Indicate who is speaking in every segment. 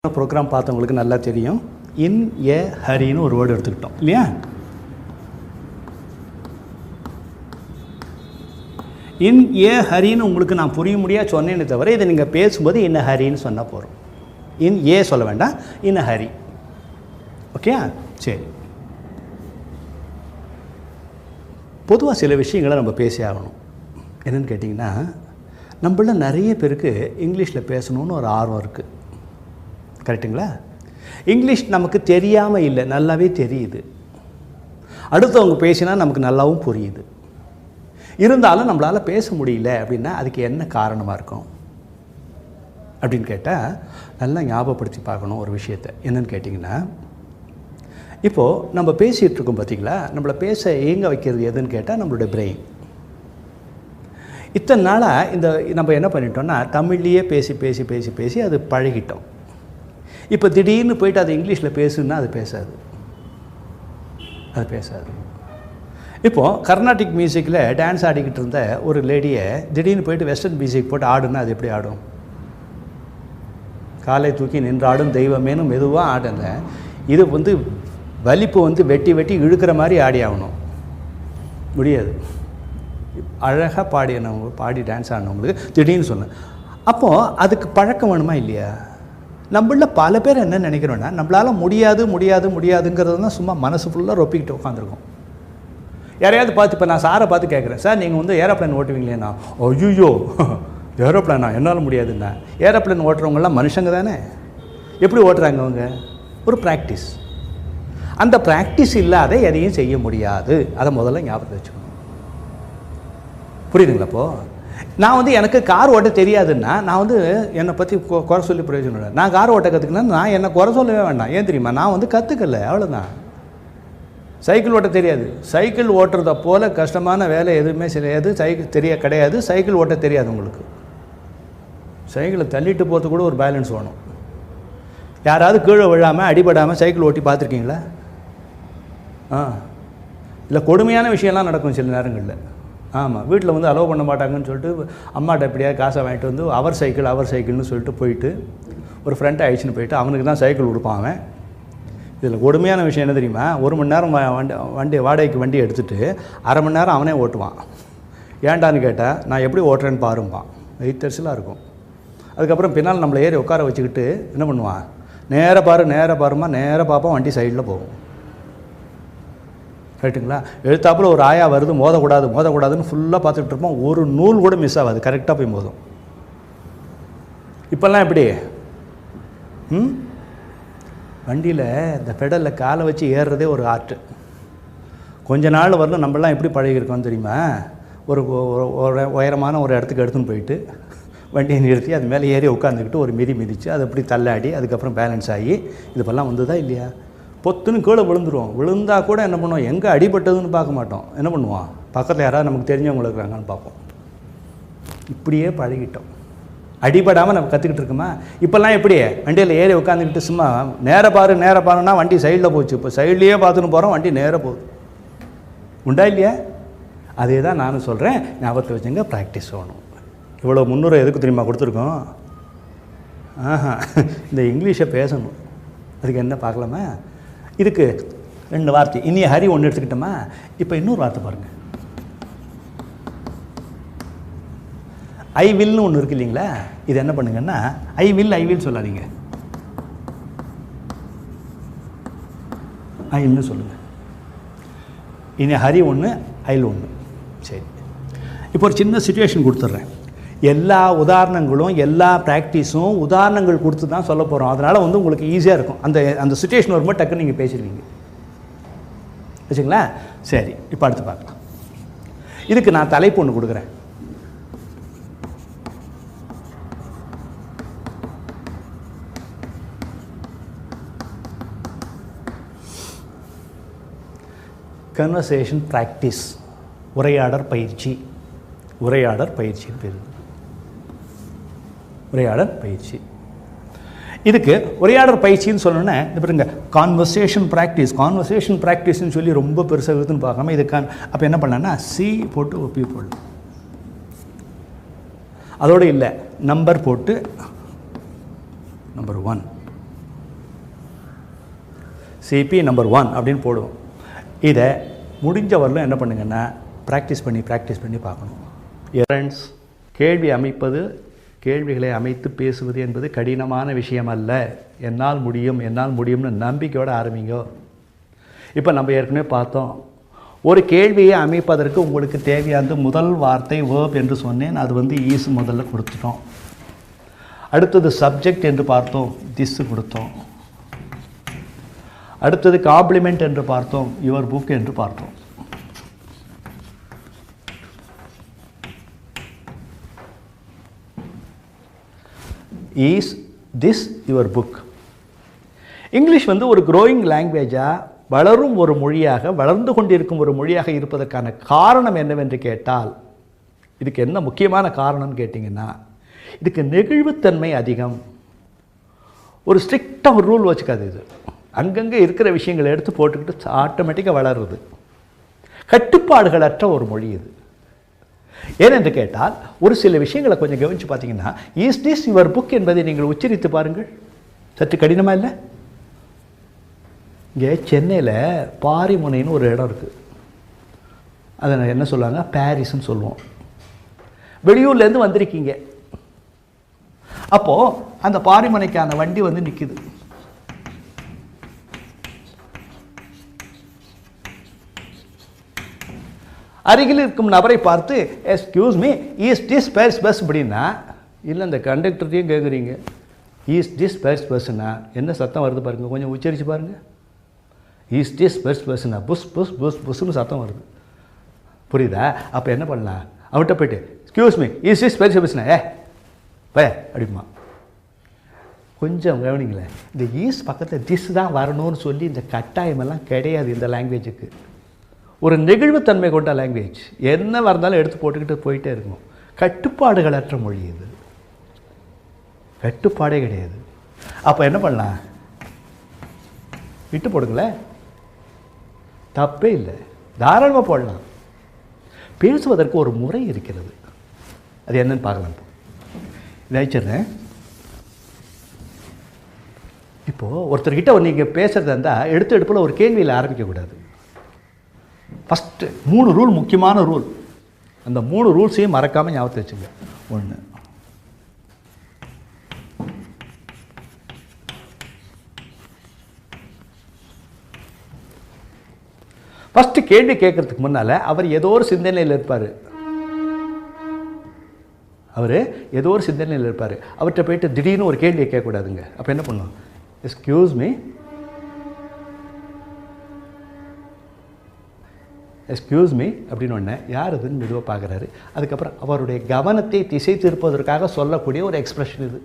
Speaker 1: Program பார்த்தவங்களுக்கு நல்லா தெரியும். இன் ஏ ஹரின்னு ஒரு வேர்டு எடுத்துக்கிட்டோம் இல்லையா? இன் ஏ ஹரின்னு உங்களுக்கு நான் புரிய முடியாது சொன்னேன்னு தவிர இதை நீங்கள் பேசும்போது இன்ன ஹரின்னு சொன்னால் போகிறோம். இன் ஏ சொல்ல வேண்டாம், இன்ன ஹரி. ஓகே, சரி. பொதுவாக சில விஷயங்களை நம்ம பேசி ஆகணும். என்னென்னு கேட்டிங்கன்னா, நம்மள நிறைய பேருக்கு இங்கிலீஷில் பேசணுன்னு ஒரு ஆர்வம் இருக்குது. கரெக்டுங்களா? இங்கிலீஷ் நமக்கு தெரியாமல் இல்லை, நல்லாவே தெரியுது. அடுத்தவங்க பேசினா நமக்கு நல்லாவும் புரியுது. இருந்தாலும் நம்மளால் பேச முடியல அப்படின்னா அதுக்கு என்ன காரணமாக இருக்கும் அப்படின்னு கேட்டால் நல்லா ஞாபகப்படுத்தி பார்க்கணும் ஒரு விஷயத்தை. என்னென்னு கேட்டிங்கன்னா, இப்போது நம்ம பேசிகிட்டு இருக்கோம் பார்த்தீங்களா, நம்மளை பேச ஏங்க வைக்கிறது எதுன்னு கேட்டால் நம்மளுடைய பிரெயின். இத்தனை நாளாக இந்த நம்ம என்ன பண்ணிட்டோம்னா தமிழ்லேயே பேசி பேசி பேசி பேசி அது பழகிட்டோம். இப்போ திடீர்னு போயிட்டு அது இங்கிலீஷில் பேசுன்னா அது பேசாது. இப்போது கர்நாடிக் மியூசிக்கில் டான்ஸ் ஆடிக்கிட்டு இருந்த ஒரு லேடியை திடீர்னு போயிட்டு வெஸ்டர்ன் மியூசிக் போட்டு ஆடுன்னா அது எப்படி ஆடும்? காலை தூக்கி நின்றாடும் தெய்வமேனும் மெதுவாக ஆடலை. இது வலிப்பு வெட்டி வெட்டி இழுக்கிற மாதிரி ஆடி ஆகணும், முடியாது. அழகாக பாடி டான்ஸ் ஆடினவங்களுக்கு திடீர்னு சொன்னேன். அப்போது அதுக்கு பழக்கம் வேணுமா இல்லையா? நம்மள பல பேர் என்ன நினைக்கிறோன்னா, நம்மளால் முடியாதுங்கிறது தான் சும்மா மனசு ஃபுல்லாக ரொப்பிக்கிட்டு உட்காந்துருக்கோம். யாரையாவது பார்த்து, இப்போ நான் சாரை பார்த்து கேட்குறேன், சார் நீங்கள் ஏரோப்ளைன் ஓட்டுவீங்களேண்ணா? ஐயோ ஏரோப்ளைனா என்னால் முடியாதுண்ணா. ஏரோப்ளைன் ஓட்டுறவங்களாம் மனுஷங்க தானே, எப்படி ஓட்டுறாங்க அவங்க? ஒரு ப்ராக்டிஸ். அந்த ப்ராக்டிஸ் இல்லாத எதையும் செய்ய முடியாது. அதை முதல்ல ஞாபகம் வச்சுக்கணும். புரியுதுங்களா? அப்போது நான் எனக்கு கார் ஓட்ட தெரியாதுன்னா நான் என்னை பற்றி குறை சொல்லி பிரயோஜனம் இல்லை. நான் கார் ஓட்ட கற்றுக்கினா நான் என்னை குறை சொல்லவே வேண்டாம். ஏன் தெரியுமா? நான் கற்றுக்கல, அவ்வளோதான். சைக்கிள் ஓட்ட தெரியாது. சைக்கிள் ஓட்டுறத போல் கஷ்டமான வேலை எதுவுமே செய்யாது. கிடையாது. சைக்கிள் ஓட்ட தெரியாது உங்களுக்கு. சைக்கிளை தள்ளிட்டு போகிறது கூட ஒரு பேலன்ஸ் வேணும். யாராவது கீழே விழாமல் அடிபடாமல் சைக்கிள் ஓட்டி பார்த்துருக்கீங்களா? இல்லை, கொடுமையான விஷயம்லாம் நடக்கும் சில நேரங்களில். ஆமாம், வீட்டில் அலோவ் பண்ண மாட்டாங்கன்னு சொல்லிட்டு அம்மாட்ட எப்படியா காசை வாங்கிட்டு அவர் சைக்கிள்னு சொல்லிட்டு போயிட்டு ஒரு ஃப்ரெண்டை அழிச்சுன்னு போயிட்டு அவனுக்கு தான் சைக்கிள் கொடுப்பான் அவன். இதில் கொடுமையான விஷயம் என்ன தெரியுமா? 1 மணி நேரம் வண்டி வாடகைக்கு வண்டி எடுத்துகிட்டு 1/2 மணி நேரம் அவனே ஓட்டுவான். ஏண்டான்னு கேட்டால் நான் எப்படி ஓட்டுறேன்னு பாரும்பான். வெயிட்டர்ஸ்லாம் இருக்கும். அதுக்கப்புறம் பின்னால் நம்மளை ஏறி உட்கார வச்சுக்கிட்டு என்ன பண்ணுவான்? நேராக பாருமா, நேராக பார்ப்போம், வண்டி சைடில் போகும். ரைட்டுங்களா? எழுத்தாப்புல ஒரு ஆயா வருது, மோதக்கூடாதுன்னு ஃபுல்லாக பார்த்துட்டு இருப்போம். ஒரு நூல் கூட மிஸ் ஆகாது, கரெக்டாக போய் மோதும். இப்போல்லாம் எப்படி? வண்டியில் இந்த பெடலில் காலை வச்சு ஏறுறதே ஒரு ஆர்ட்டு. கொஞ்ச நாள் வரலும் நம்மளாம் எப்படி பழகிருக்கோம் தெரியுமா? ஒரு உயரமான ஒரு இடத்துக்கு எடுத்துன்னு போயிட்டு வண்டியை நிறுத்தி அது மேலே ஏறி உட்காந்துக்கிட்டு ஒரு மிதிச்சு அதை அப்படி தள்ளாடி அதுக்கப்புறம் பேலன்ஸ் ஆகி இதுப்பெல்லாம் வந்ததா இல்லையா? பொத்துன்னு கீழே விழுந்துருவோம். விழுந்தால் கூட என்ன பண்ணுவோம்? எங்கே அடிபட்டதுன்னு பார்க்க மாட்டோம். என்ன பண்ணுவோம்? பக்கத்தில் யாராவது நமக்கு தெரிஞ்சவங்க இருக்கிறாங்கன்னு பார்ப்போம். இப்படியே பழகிட்டோம். அடிபடாமல் நம்ம கற்றுக்கிட்டு இருக்கோமா? இப்போல்லாம் எப்படி? வண்டியில் ஏறி உட்காந்துக்கிட்டு சும்மா நேராக பாருன்னா வண்டி சைடில் போச்சு. இப்போ சைட்லேயே பார்த்துன்னு போகிறோம், வண்டி நேராக போகுது. உண்டா இல்லையா? அதே தான் நானும் சொல்கிறேன், ஞாபகத்தில் வச்சுங்க, ப்ராக்டிஸ் வேணும். இவ்வளோ முன்னுரை எதுக்கு தெரியுமா கொடுத்துருக்கோம்? இந்த இங்கிலீஷை பேசணும். அதுக்கு என்ன பார்க்கலாமா? இதுக்கு 2 வார்த்தை. இனிய ஹரி ஒன்று எடுத்துக்கிட்டோமா? இப்போ இன்னொரு வார்த்தை பாருங்கள். ஐ வில்னு ஒன்று இருக்கு இல்லைங்களா? இது என்ன பண்ணுங்கன்னா, ஐ வில் சொல்லாதீங்க, ஐன்னு சொல்லுங்கள். இனி ஹரி ஒன்று, ஐல் ஒன்று. சரி, இப்போ ஒரு சின்ன சிச்சுவேஷன் கொடுத்துட்றேன். எல்லா உதாரணங்களும் எல்லா ப்ராக்டிஸும் உதாரணங்கள் கொடுத்து தான் சொல்ல போகிறோம். அதனால் உங்களுக்கு ஈஸியாக இருக்கும். அந்த சிச்சுவேஷன் வரும்போது டக்குன்னு நீங்கள் பேசிடுவீங்க. வச்சுங்களா? சரி, இப்போ அடுத்து பார்க்கலாம். இதுக்கு நான் தலைப்பு ஒன்று கொடுக்குறேன். கன்வர்சேஷன் ப்ராக்டிஸ், உரையாடற் பயிற்சின்னு பேர். உரையாடல் பயிற்சி. இதுக்கு உரையாடல் பயிற்சின்னு சொல்லணுன்னா இந்த பாருங்க, கான்வர்சேஷன் ப்ராக்டிஸ்ன்னு சொல்லி ரொம்ப பெருசாக இருக்குதுன்னு பார்க்காம இது அப்போ என்ன பண்ணலான்னா சி போட்டு ஒப்பி போடலாம். அதோடு இல்லை, நம்பர் போட்டு நம்பர் 1 சிபி நம்பர் 1 அப்படின்னு போடுவோம். இதை முடிஞ்ச வரலும் என்ன பண்ணுங்கன்னா ப்ராக்டிஸ் பண்ணி பார்க்கணும். ஃப்ரெண்ட்ஸ், கேள்வி அமைப்பது, கேள்விகளை அமைத்து பேசுவது என்பது கடினமான விஷயம் அல்ல. என்னால் முடியும்னு நம்பிக்கையோடு ஆரம்பிங்க. இப்போ நம்ம ஏற்கனவே பார்த்தோம், ஒரு கேள்வியை அமைப்பதற்கு உங்களுக்கு தேவையான முதல் வார்த்தை வேர்ப் என்று சொன்னேன். அது ஈஸ் முதல்ல கொடுத்துட்டோம். அடுத்தது சப்ஜெக்ட் என்று பார்த்தோம், திஸ் கொடுத்தோம். அடுத்தது காம்ப்ளிமெண்ட் என்று பார்த்தோம், யுவர் புக் என்று பார்த்தோம். Is this your book? English ஒரு க்ரோயிங் லாங்குவேஜாக, வளரும் ஒரு மொழியாக, வளர்ந்து கொண்டிருக்கும் ஒரு மொழியாக இருப்பதற்கான காரணம் என்னவென்று கேட்டால், இதுக்கு என்ன முக்கியமான காரணம்னு கேட்டிங்கன்னா, இதுக்கு நெகிழ்வுத்தன்மை அதிகம். ஒரு ஸ்ட்ரிக்டாக ஒரு ரூல் வச்சுக்காது. இது அங்கங்கே இருக்கிற விஷயங்களை எடுத்து போட்டுக்கிட்டு ஆட்டோமேட்டிக்காக வளருது. கட்டுப்பாடுகளற்ற ஒரு மொழி இது. ஏனென்று கேட்டால், ஒரு சில விஷயங்களை கொஞ்சம் கவனித்து பார்த்தீங்கன்னா, இஸ் திஸ் யுவர் புக் என்பதை நீங்கள் உச்சரித்து பாருங்கள். சற்று கடினமாக இல்லை? இங்கே சென்னையில் பாரிமுனைன்னு ஒரு இடம் இருக்குது. அதை என்ன சொல்லுவாங்க, பாரிஸ்ன்னு சொல்லுவோம். வெளியூர்லேருந்து வந்திருக்கீங்க. அப்போது அந்த பாரிமுனைக்கான வண்டி நிற்கிது. அருகில் இருக்கும் நபரை பார்த்து, excuse me, is this Paris bus அப்படின்னா, இல்லை அந்த கண்டக்டர்த்தையும் கேட்குறீங்க, இஸ் திஸ் பாரிஸ் பஸ்ஸுன்னா என்ன சத்தம் வருது பாருங்கள், கொஞ்சம் உச்சரித்து பாருங்கள். இஸ் திஸ் பாரிஸ் பஸ்ஸுன்னா புஸ் புஸ் புஸ் புஸ்ன்னு சத்தம் வருது. புரியுதா? அப்போ என்ன பண்ணலாம், அவர்கிட்ட போய்ட்டு excuse me, is this Paris பஸ்ஸுன்னா பய அப்படிமா. கொஞ்சம் கவனிங்களேன், இந்த ஈஸ் பக்கத்தில் திஸ் தான் வரணும்னு சொல்லி இந்த கட்டாயமெல்லாம் கிடையாது இந்த லாங்குவேஜுக்கு. ஒரு நெகிழ்வுத்தன்மை கொண்ட லாங்குவேஜ். என்ன வரந்தாலும் எடுத்து போட்டுக்கிட்டு போயிட்டே இருக்கணும். கட்டுப்பாடுகளற்ற மொழி இது. கட்டுப்பாடே கிடையாது. அப்போ என்ன பண்ணலாம், விட்டு போடுங்களே, தப்பே இல்லை, தாராளமாக போடலாம். பேசுவதற்கு ஒரு முறை இருக்கிறது. அது என்னன்னு பார்க்கலாம். இதை அழிச்சிடுறேன். இப்போது ஒருத்தர்கிட்ட நீங்கள் பேசுகிறதா இருந்தால் எடுத்து எடுப்பில் ஒரு கேள்வியில் ஆரம்பிக்கக்கூடாது. ஃபஸ்ட்டு 3 ரூல், முக்கியமான ரூல். அந்த 3 ரூல்ஸையும் மறக்காமல் ஞாபகத்தை வச்சுங்க. 1, ஃபஸ்ட்டு கேள்வி கேட்கறதுக்கு முன்னால் அவர் ஏதோ ஒரு சிந்தனையில் இருப்பார். அவர்கிட்ட போயிட்டு திடீர்னு ஒரு கேள்வியை கேட்கக்கூடாதுங்க. அப்போ என்ன பண்ணும், எஸ்கியூஸ் மீ, எஸ்கியூஸ் மீ அப்படின்னு ஒன்று, யார் இதுன்னு மெதுவாக பார்க்குறாரு. அதுக்கப்புறம் அவருடைய கவனத்தை திசை திருப்பதற்காக சொல்லக்கூடிய ஒரு எக்ஸ்ப்ரெஷன் இது.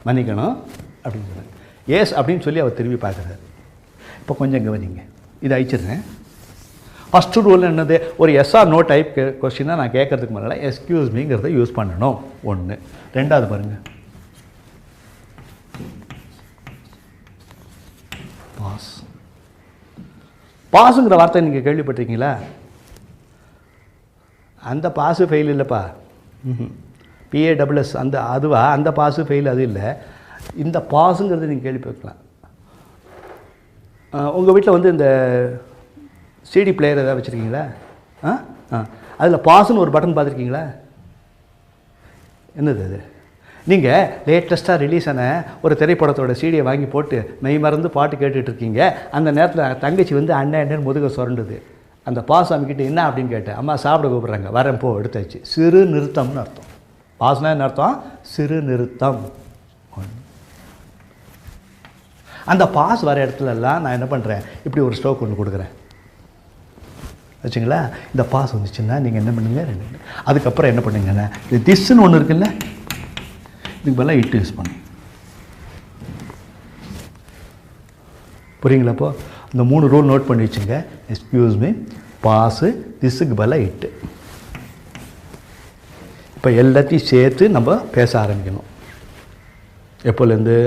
Speaker 1: மன்னிக்கணும் அப்படின்னு சொன்னார். எஸ் அப்படின்னு சொல்லி அவர் திரும்பி பார்க்குறாரு. இப்போ கொஞ்சம் கவனிங்க, இதை அழிச்சிடுறேன். ஃபஸ்ட்டு ரூல் என்னது, ஒரு எஸ் ஆர் நோ டைப் கொஸ்டினாக நான் கேட்கறதுக்கு முன்னால் எஸ்கியூஸ் மீங்கிறத யூஸ் பண்ணணும். 1. 2வது பாருங்கள், பாஸ். பாஸுங்கிற வார்த்தை நீங்கள் கேள்விப்பட்டிருக்கீங்களா? அந்த பாஸு ஃபெயில் இல்லைப்பா, PASS அந்த பாஸு ஃபெயில் அது இல்லை. இந்த பாஸுங்கிறது நீங்கள் கேள்விப்பட்டிருக்கலாம். உங்கள் வீட்டில் இந்த CD பிளேயர் எதாவது வச்சுருக்கீங்களா? அதில் பாஸுன்னு ஒரு பட்டன் பார்த்துருக்கீங்களா? என்னது அது? நீங்கள் லேட்டஸ்ட்டாக ரிலீஸ் ஆன ஒரு திரைப்படத்தோட சீடியை வாங்கி போட்டு மெய் மறந்து பாட்டு கேட்டுட்ருக்கீங்க. அந்த நேரத்தில் தங்கச்சி அண்ணன் முதுக சுரண்டுது. அந்த பாஸ் அமைக்கிட்டு என்ன அப்படின்னு கேட்டேன். அம்மா சாப்பிட கூப்பிட்றாங்க. வரேன் போ, எடுத்தாச்சு. சிறு நிறுத்தம்னு அர்த்தம். பாஸ்னா என்ன அர்த்தம்? சிறு நிறுத்தம். அந்த பாஸ் வர இடத்துலலாம் நான் என்ன பண்ணுறேன், இப்படி ஒரு ஸ்ட்ரோக் ஒன்று கொடுக்குறேன் வச்சுங்களா. இந்த பாஸ் வந்துச்சுன்னா நீங்கள் என்ன பண்ணுங்க, அதுக்கப்புறம் என்ன பண்ணுங்கன்னா, இது திஸ்ன்னு ஒன்று இருக்குல்ல, இதுக்கு பதிலாக இட்டு யூஸ் பண்ணும். புரியுங்களா? அப்போ இந்த 3 ரூல் நோட் பண்ணி வச்சுங்க. எக்ஸ்கியூஸ் மீ, பாஸு, திஸ்ஸுக்கு பதிலாக இட்டு. இப்போ எல்லாத்தையும் சேர்த்து நம்ம பேச ஆரம்பிக்கணும். எப்போலேருந்து?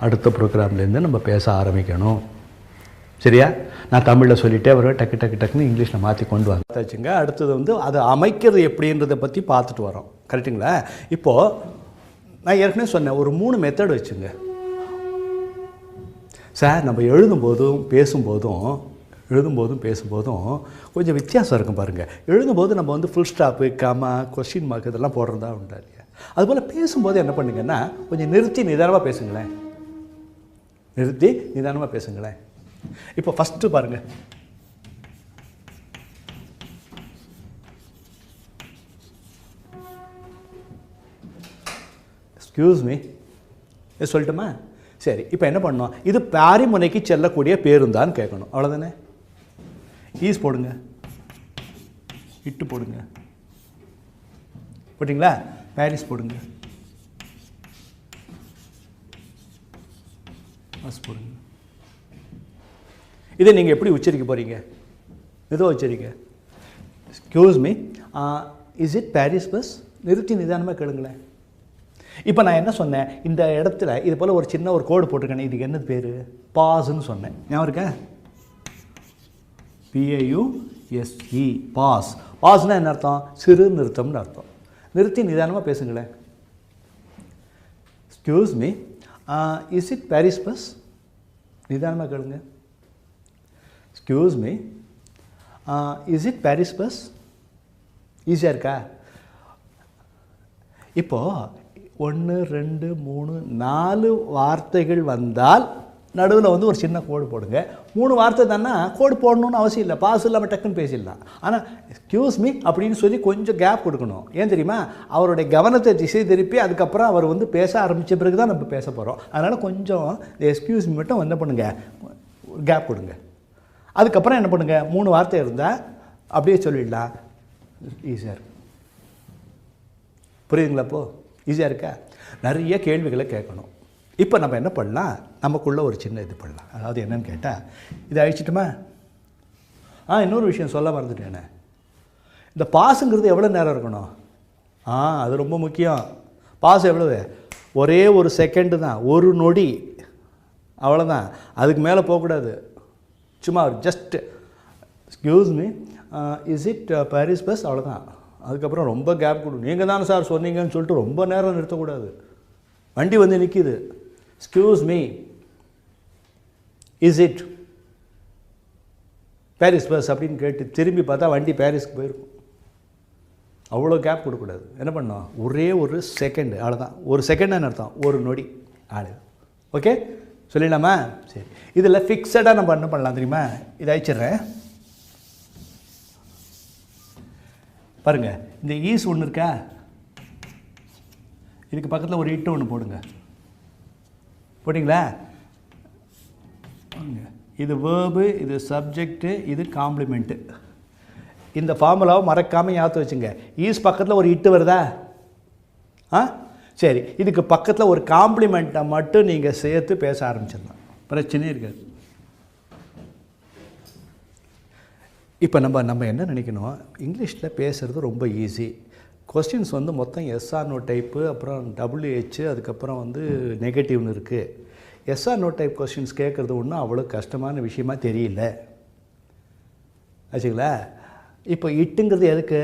Speaker 1: அடுத்த ப்ரோக்ராம்லேருந்து நம்ம பேச ஆரம்பிக்கணும். சரியா? நான் தமிழில் சொல்லிவிட்டே வருவேன், டக்கு டக்கு டக்குன்னு இங்கிலீஷில் மாற்றி கொண்டு வந்தாச்சுங்க. அடுத்தது அதை அமைக்கிறது எப்படின்றத பற்றி பார்த்துட்டு வரோம். கரெக்டுங்களா? இப்போது நான் ஏற்கனவே சொன்னேன், ஒரு 3 மெத்தட் வச்சுங்க. சார் நம்ம எழுதும்போதும் பேசும்போதும் கொஞ்சம் வித்தியாசம் இருக்கும் பாருங்கள். எழுதும்போது நம்ம வந்து full stop, comma, question mark இதெல்லாம் போடுறதா உண்டா இல்லையா? அதுபோல் பேசும்போது என்ன பண்ணுங்கன்னா கொஞ்சம் நிறுத்தி நிதானமாக பேசுங்களேன். இப்போ ஃபஸ்ட்டு பாருங்கள். எக்ஸ்கியூஸ் மீ சொல்லட்டுமா? சரி, இப்போ என்ன பண்ணோம்? இது பாரிமுனைக்கு செல்லக்கூடிய பேருந்தான்னு கேட்கணும். அவ்வளோதானே? ஈஸ் போடுங்க, இட்டு போடுங்க, போட்டிங்களா? பாரிஸ் போடுங்க, பஸ் போடுங்க. இதை நீங்கள் எப்படி உச்சரிக்க போகிறீங்க? எதோ உச்சரிக்க. Excuse me, is it Paris bus? நிறுத்தி நிதானமாக கேளுங்களேன். இப்போ நான் என்ன சொன்னேன்? இந்த இடத்துல இது போல் ஒரு சின்ன ஒரு கோடு போட்டிருக்கேன். இதுக்கு என்ன பேர்? பாஸ்ன்னு சொன்னேன். ஞாபகம் இருக்கா? PAUSE, pass. பாஸ்னால் என்ன அர்த்தம்? சிறு நிறுத்தம்னு அர்த்தம். நிறுத்தி நிதானமாக பேசுங்களேன். Excuse me, is it Paris bus? நிதானமாக கேளுங்க. Excuse me, is it Paris bus? ஈஸியாக இருக்கா? இப்போது 1 2 3 4 வார்த்தைகள் வந்தால் நடுவில் வந்து ஒரு சின்ன கோடு போடுங்க. 3 வார்த்தை தானே கோடு போடணும்னு அவசியம் இல்லை. பாஸ் இல்லாமல் டக்குன்னு பேசிடலாம். ஆனால் எக்ஸ்கியூஸ் மீ அப்படின்னு சொல்லி கொஞ்சம் கேப் கொடுக்கணும். ஏன் தெரியுமா? அவருடைய கவனத்தை திசை திருப்பி அதுக்கப்புறம் அவர் வந்து பேச ஆரம்பித்த பிறகு தான் நம்ம பேச போகிறோம். அதனால் கொஞ்சம் எக்ஸ்கியூஸ் மீ மட்டும் என்ன பண்ணுங்கள், கேப் கொடுங்க. அதுக்கப்புறம் என்ன பண்ணுங்கள், 3 வார்த்தை இருந்தால் அப்படியே சொல்லிடலாம். ஈஸியாக இருக்கும். புரியுதுங்களா? அப்போது ஈஸியாக இருக்கா? நிறைய கேள்விகளை கேட்கணும். இப்போ நம்ம என்ன பண்ணலாம், நமக்குள்ளே ஒரு சின்ன இது பண்ணலாம். அதாவது என்னன்னு கேட்டால், இதை அழிச்சிட்டுமா? இன்னொரு விஷயம் சொல்ல மறந்துட்டேனே. இந்த பாஸுங்கிறது எவ்வளோ நேரம் இருக்கணும்? அது ரொம்ப முக்கியம். பாஸ் எவ்வளவு? ஒரே ஒரு செகண்டு தான், ஒரு நொடி, அவ்வளோதான். அதுக்கு மேலே போகக்கூடாது. சும்மா just excuse me, is it Paris bus? அவ்வளோதான். அதுக்கப்புறம் ரொம்ப கேப் கொடுக்கும். நீங்கள் தானே சார் சொன்னீங்கன்னு சொல்லிட்டு ரொம்ப நேரம் நிறுத்தக்கூடாது. வண்டி வந்து நிற்கிது. Excuse me, is it Paris bus அப்படின்னு கேட்டு திரும்பி பார்த்தா வண்டி பாரிஸ்க்கு போயிருக்கும். அவ்வளோ கேப் கொடுக்கக்கூடாது. என்ன பண்ணோம்? ஒரே ஒரு செகண்டு, அவ்வளோதான். ஒரு செகண்ட் அர்த்தம், ஒரு நொடி ஆளு. ஓகே, சொல்லிடலாமா? சரி, இதில் ஃபிக்ஸடாக நம்ம என்ன பண்ணலாம் தெரியுமா? இதை அழிச்சிட்றேன் பாருங்கள். இந்த ஈஸ் ஒன்று இருக்கா, இதுக்கு பக்கத்தில் ஒரு இட்டு ஒன்று போடுங்க. போட்டிங்களா? இது வேர்பு, இது சப்ஜெக்டு, இது காம்ப்ளிமெண்ட்டு. இந்த ஃபார்முலாவை மறக்காமல் ஞாபகம் வச்சுங்க. ஈஸ் பக்கத்தில் ஒரு இட்டு வருதா? சரி, இதுக்கு பக்கத்தில் ஒரு காம்ப்ளிமெண்ட்டை மட்டும் நீங்கள் சேர்த்து பேச ஆரம்பிச்சிடலாம். பிரச்சனையே இருக்காது. இப்போ நம்ம என்ன நினைக்கணும், இங்கிலீஷில் பேசுகிறது ரொம்ப ஈஸி. கொஸ்டின்ஸ் வந்து மொத்தம் எஸ்ஆர் நோ டைப்பு, அப்புறம் WH, அதுக்கப்புறம் வந்து நெகட்டிவ்னு இருக்குது. எஸ்ஆர் நோ டைப் கொஸ்டின்ஸ் கேட்குறது ஒன்றும் அவ்வளோ கஷ்டமான விஷயமாக தெரியல. ஆச்சுங்களா? இப்போ இட்டுங்கிறது எதுக்கு?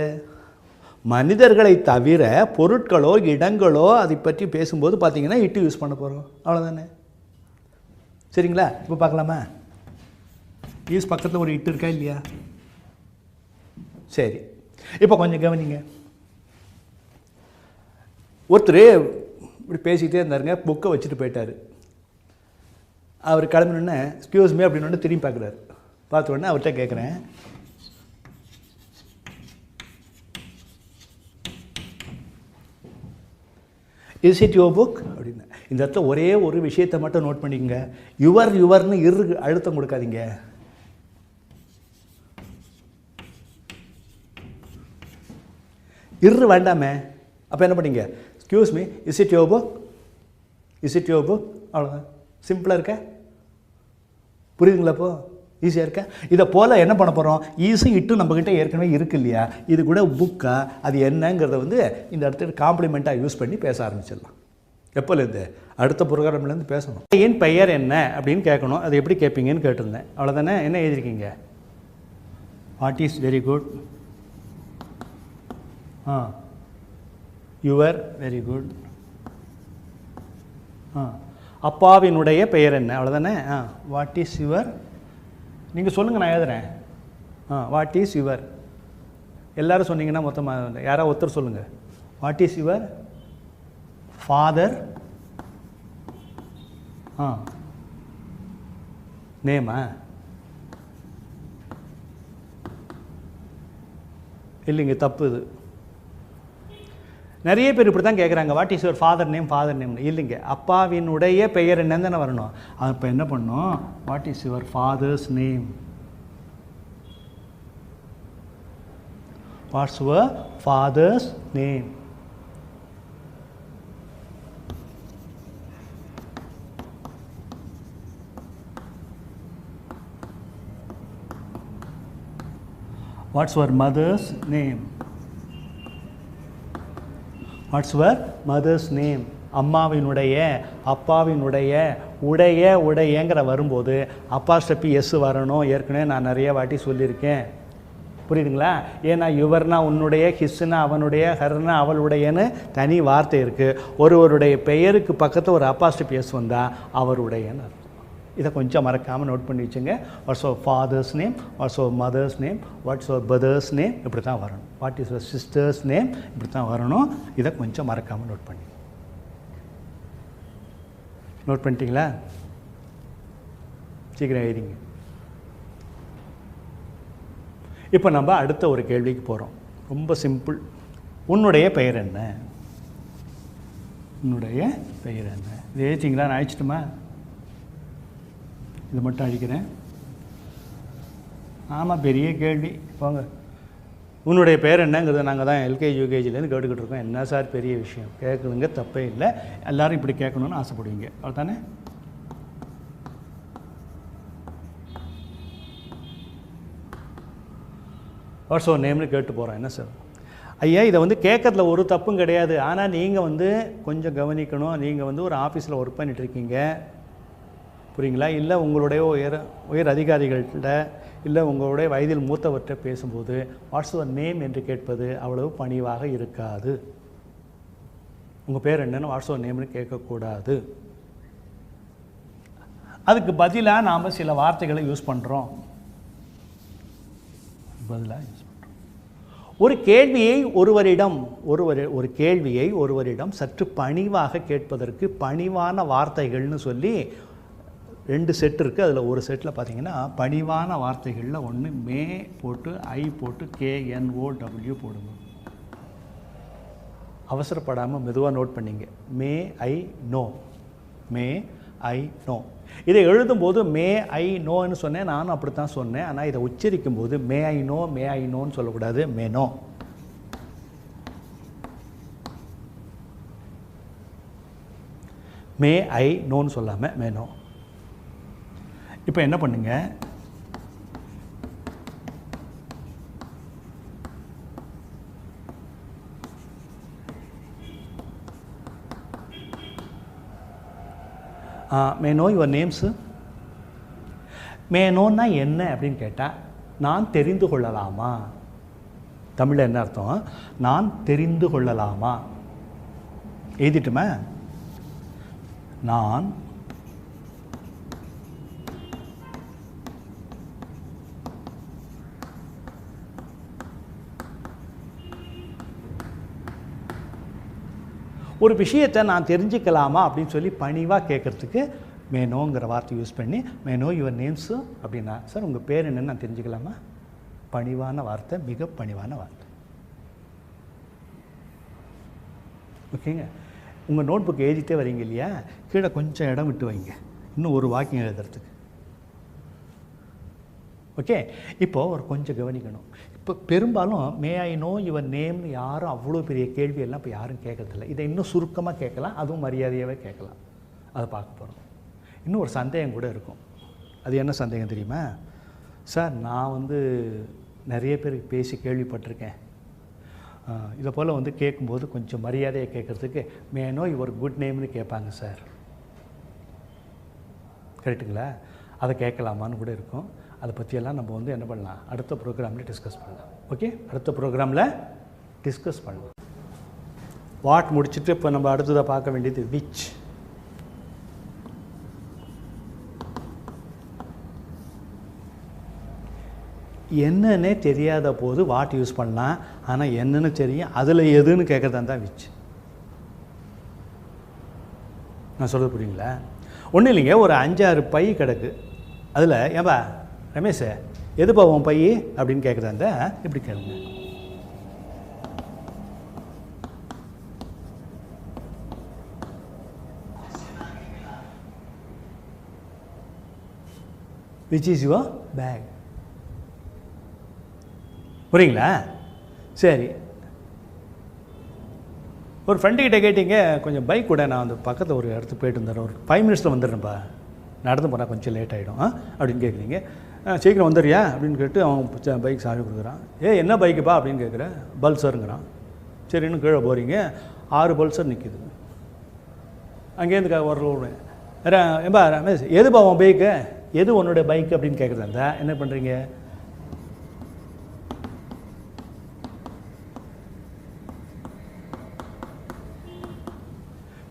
Speaker 1: மனிதர்களை தவிர பொருட்களோ இடங்களோ அதை பற்றி பேசும்போது பார்த்தீங்கன்னா இட்டு யூஸ் பண்ண போகிறோம். அவ்வளோதானே? சரிங்களா? இப்போ பார்க்கலாமா? ஈஸ் பக்கத்தில் ஒரு இட்டு இருக்கா இல்லையா? சரி, இப்போ கொஞ்சம் கவனிங்க. ஒருத்தர் இப்படி பேசிக்கிட்டே இருந்தாருங்க, புக்கை வச்சுட்டு போயிட்டார். அவர் கிளம்பினோடனே எக்ஸ்கியூஸ் மீ அப்படின்னு திரும்பி பார்க்குறாரு. பார்த்த உடனே அவர்கிட்ட கேட்குறேன், இஸ் இட் யுவர் புக் அப்படின்னு. இந்த இடத்துல ஒரே ஒரு விஷயத்தை மட்டும் நோட் பண்ணிக்கங்க. யுவர்னு அழுத்தம் கொடுக்காதீங்க. வேண்டாமே. அப்போ என்ன பண்ணீங்க? Excuse me, is it your book? Is it your book? அவ்வளோதான். சிம்பிளாக இருக்க? புரியுதுங்களா? அப்போ ஈஸியாக இருக்கா? இதை போல் என்ன பண்ண போகிறோம், ஈஸி இட்டு நம்மக்கிட்ட ஏற்கனவே இருக்குது இல்லையா, இது கூட புக்கா அது என்னங்கிறத வந்து இந்த இடத்துல காம்ப்ளிமெண்ட்டாக யூஸ் பண்ணி பேச ஆரம்பிச்சிடலாம். எப்போலேருந்து? அடுத்த ப்ரோக்ராம்லேருந்து பேசணும். என் பெயர் என்ன அப்படின்னு கேட்கணும். அது எப்படி கேட்பீங்கன்னு கேட்டிருந்தேன். அவ்வளோதானே? என்ன எழுதிருக்கீங்க? What is very good. Your very good. அப்பாவினுடைய பெயர் என்ன, அவ்வளோதானே. வாட் இஸ் யுவர், நீங்கள் சொல்லுங்கள், நான் எழுதுறேன். வாட் இஸ் யுவர், எல்லோரும் சொன்னீங்கன்னா மொத்தமாக யாராவது ஒருத்தர் சொல்லுங்கள். வாட் இஸ் யுவர் ஃபாதர் நேமா, இல்லைங்க தப்பு இது. நிறைய பேர் இப்படி தான் கேட்குறாங்க, what is your father name, father name. இல்லைங்க, அப்பாவினுடைய பெயர் என்னன்னு தானே வரணும். அப்போ என்ன பண்ணணும், what is your father's name, what's your father's name. What's your mother's name? What's your mother's name? அம்மாவினுடைய அப்பாவினுடைய உடையங்கிற வரும்போது அப்பாஸ்ட்ரபி எஸ் வரணும். ஏற்கனவே நான் நிறைய வாட்டி சொல்லியிருக்கேன், புரியுதுங்களா? ஏன்னா யுவர்னா உன்னுடைய, ஹிஸ்னா அவனுடைய, ஹர்னா அவளுடையன்னு தனி வார்த்தை இருக்குது. ஒருவருடைய பெயருக்கு பக்கத்தில் ஒரு அப்பாஸ்ட்ரபி எஸ் வந்தால் அவருடையன்னு அர்த்தம். இதை கொஞ்சம் மறக்காமல் நோட் பண்ணி வச்சுங்க. What's your father's name, what's your mothers name, what's your brothers name, இப்படி தான் வரணும். What is your sisters name, இப்படி தான் வரணும். இதை கொஞ்சம் மறக்காமல் நோட் பண்ணி, நோட் பண்ணிட்டீங்களா? சீக்கிரம் எழுதிங்க. இப்போ நம்ம அடுத்த ஒரு கேள்விக்கு போகிறோம். ரொம்ப சிம்பிள். உன்னுடைய பெயர் என்ன, உன்னுடைய பெயர் என்ன. இது எழுதிங்களா? நான் அழிச்சிட்டுமா? இது மட்டும் அழிக்கிறேன். ஆமாம், பெரிய கேள்வி. போங்க, உன்னுடைய பேர் என்னங்கிறத நாங்கள் தான் எல்கேஜி யூகேஜிலேருந்து கேட்டுக்கிட்டு இருக்கோம். என்ன சார் பெரிய விஷயம், கேட்குதுங்க, தப்பே இல்லை. எல்லோரும் இப்படி கேட்கணுன்னு ஆசைப்படுவீங்க, அவ்வளோதானே? வாட்ஸ் யுவர் நேம்னு கேட்டு போகிறோம். என்ன சார் ஐயா, இதை வந்து கேட்கறதுல ஒரு தப்பும் கிடையாது. ஆனால் நீங்கள் வந்து கொஞ்சம் கவனிக்கணும். நீங்கள் வந்து ஒரு ஆஃபீஸில் ஒர்க் பண்ணிகிட்ருக்கீங்க, புரியுங்களா? இல்லை உங்களுடைய உயர் அதிகாரிகள்கிட்ட, இல்லை உங்களுடைய வயதில் மூத்தவர்கிட்ட பேசும்போது வாட்ஸ் யுவர் நேம் என்று கேட்பது அவ்வளவு பணிவாக இருக்காது. உங்கள் பேர் என்னென்னு வாட்ஸ் யுவர் நேம்னு கேட்கக்கூடாது. அதுக்கு பதிலாக நாம் சில வார்த்தைகளை யூஸ் பண்ணுறோம். ஒரு கேள்வியை ஒருவரிடம் சற்று பணிவாக கேட்பதற்கு பணிவான வார்த்தைகள்னு சொல்லி 2 செட் இருக்குது. அதில் ஒரு செட்டில் பார்த்தீங்கன்னா பணிவான வார்த்தைகளில் ஒன்று மே போட்டு ஐ போட்டு KNOW போடுங்க. அவசரப்படாமல் மெதுவாக நோட் பண்ணிங்க. May I know, may I know. இதை எழுதும்போது மே ஐ நோன்னு சொன்னேன், நானும் அப்படி தான் சொன்னேன். ஆனால் இதை உச்சரிக்கும் போது மே ஐ நோன்னு சொல்லக்கூடாது, மே நோ. மே ஐ நோன்னு சொல்லாமல் மே நோ. இப்போ என்ன பண்ணுங்க, மே நோ யுவர் நேம்ஸு. மே நோன்னா என்ன அப்படின்னு கேட்டால், நான் தெரிந்து கொள்ளலாமா. தமிழில் என்ன அர்த்தம்? நான் தெரிந்து கொள்ளலாமா. எழுதிட்டுமே, நான் ஒரு விஷயத்தை நான் தெரிஞ்சுக்கலாமா அப்படின்னு சொல்லி பணிவாக கேட்குறதுக்கு மேனோங்கிற வார்த்தை யூஸ் பண்ணி மேனோ யுவர் நேம்ஸு அப்படின்னா, சார் உங்கள் பேர் என்னன்னு நான் தெரிஞ்சுக்கலாமா. பணிவான வார்த்தை, மிக பணிவான வார்த்தை. ஓகேங்க. உங்கள் நோட் புக் எழுதிட்டே வரீங்க இல்லையா, கீழே கொஞ்சம் இடம் விட்டு வைங்க, இன்னும் ஒரு வாக்கியம் எழுதுறதுக்கு. ஓகே. இப்போது ஒரு கொஞ்சம் கவனிக்கணும். இப்போ பெரும்பாலும் மே ஐ நோ யுவர் நேம்னு யாரும் அவ்வளோ பெரிய கேள்வியெல்லாம் இப்போ யாரும் கேட்கறதில்ல. இதை இன்னும் சுருக்கமாக கேட்கலாம், அதுவும் மரியாதையாகவே கேட்கலாம். அதை பார்க்க போகிறோம். இன்னும் ஒரு சந்தேகம் கூட இருக்கும். அது என்ன சந்தேகம் தெரியுமா? சார் நான் வந்து நிறைய பேருக்கு பேசி கேள்விப்பட்டிருக்கேன், இதை போல் வந்து கேட்கும்போது கொஞ்சம் மரியாதையை கேட்குறதுக்கு மே நோ யுவர் குட் நேம்னு கேட்பாங்க சார். கரெக்டுங்களா? அதை கேட்கலாமான்னு கூட இருக்கும். அதை பற்றியெல்லாம் நம்ம வந்து என்ன பண்ணலாம், அடுத்த ப்ரோக்ராமில் டிஸ்கஸ் பண்ணலாம். ஓகே, அடுத்த ப்ரோக்ராமில் டிஸ்கஸ் பண்ணலாம். வாட் முடிச்சுட்டு இப்போ நம்ம அடுத்ததாக பார்க்க வேண்டியது விச். என்னன்னே தெரியாத போது வாட் யூஸ் பண்ணலாம், ஆனால் என்னன்னு தெரியும், அதில் எதுன்னு கேட்குறதா தான் விச். நான் சொல்கிறது புரியுங்களா? ஒன்றும் இல்லைங்க, ஒரு 5-6 பை கிடக்கு. அதில் ஏன்பா ரமேஷ் எதுப்பா உன் பை அப்படின்னு கேட்குறாங்க. இப்படி கேளுங்க. Which is your bag. புரியுங்களா? சரி, ஒரு ஃப்ரெண்டுக்கிட்ட கேட்டீங்க, கொஞ்சம் பைக் கூட, நான் அந்த பக்கத்தில் ஒரு இடத்துக்கு போயிட்டு வந்துடுறேன், ஒரு 5 மினிட்ஸில் வந்துடுறேன்ப்பா, நடந்து போனால் கொஞ்சம் லேட் ஆகிடும் அப்படின்னு கேட்குறீங்க. சீக்கிரம் வந்துடுறியா அப்படின்னு கேட்டு அவன் பைக் சாவி கொடுக்குறான். என்ன பைக்குப்பா அப்படின்னு கேட்குறேன். பல்சருங்கிறான். சரி, இன்னும் கீழே போகிறீங்க, 6 பல்சர் நிற்கிது. அங்கேருந்து வரல ஏன்பா ரமேஷ் எதுப்பா உன் பைக்கு, எது உன்னோட பைக் அப்படின்னு கேட்குறதா என்ன பண்ணுறீங்க?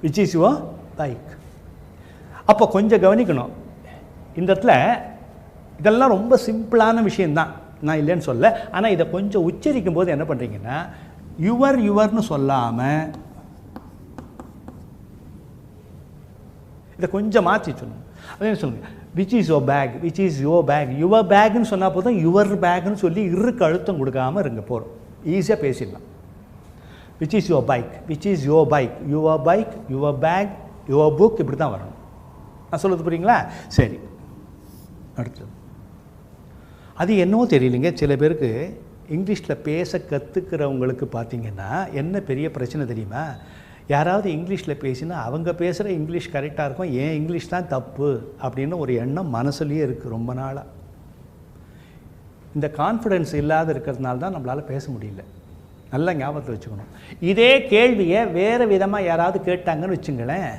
Speaker 1: Which is your bike. அப்போ கொஞ்சம் கவனிக்கணும் இந்த இடத்துல. இதெல்லாம் ரொம்ப சிம்பிளான விஷயந்தான், நான் இல்லைன்னு சொல்ல. ஆனால் இதை கொஞ்சம் உச்சரிக்கும் போது என்ன பண்ணுறீங்கன்னா, யுவர்னு சொல்லாமல் இதை கொஞ்சம் மாற்றி சொல்லணும். அதே சொல்லுங்கள், which is your bag, which is your bag. Your பேக்னு சொன்னால் போதும், யுவர் பேக்னு சொல்லி இருக்கு அழுத்தம் கொடுக்காமல் இருங்க, போகிறோம், ஈஸியாக பேசிடலாம். Which is your bike, which is your bike, your bike, your bag, your book, இப்படி தான் வரணும். நான் சொல்கிறது புரியுங்களா? சரி, அடுத்தது. அது என்னவோ தெரியலைங்க, சில பேருக்கு இங்கிலீஷில் பேச கற்றுக்கிறவங்களுக்கு பார்த்திங்கன்னா என்ன பெரிய பிரச்சனை தெரியுமா? யாராவது இங்கிலீஷில் பேசினா அவங்க பேசுகிற இங்கிலீஷ் கரெக்டாக இருக்கும், ஏன் இங்கிலீஷ் தான் தப்பு அப்படின்னு ஒரு எண்ணம் மனசுலேயே இருக்குது ரொம்ப நாளாக. இந்த கான்ஃபிடென்ஸ் இல்லாத இருக்கிறதுனால தான் நம்மளால் பேச முடியல. நல்லா ஞாபகத்தில் வச்சுக்கணும். இதே கேள்வியை வேறு விதமாக யாராவது கேட்டாங்கன்னு வச்சுங்களேன்,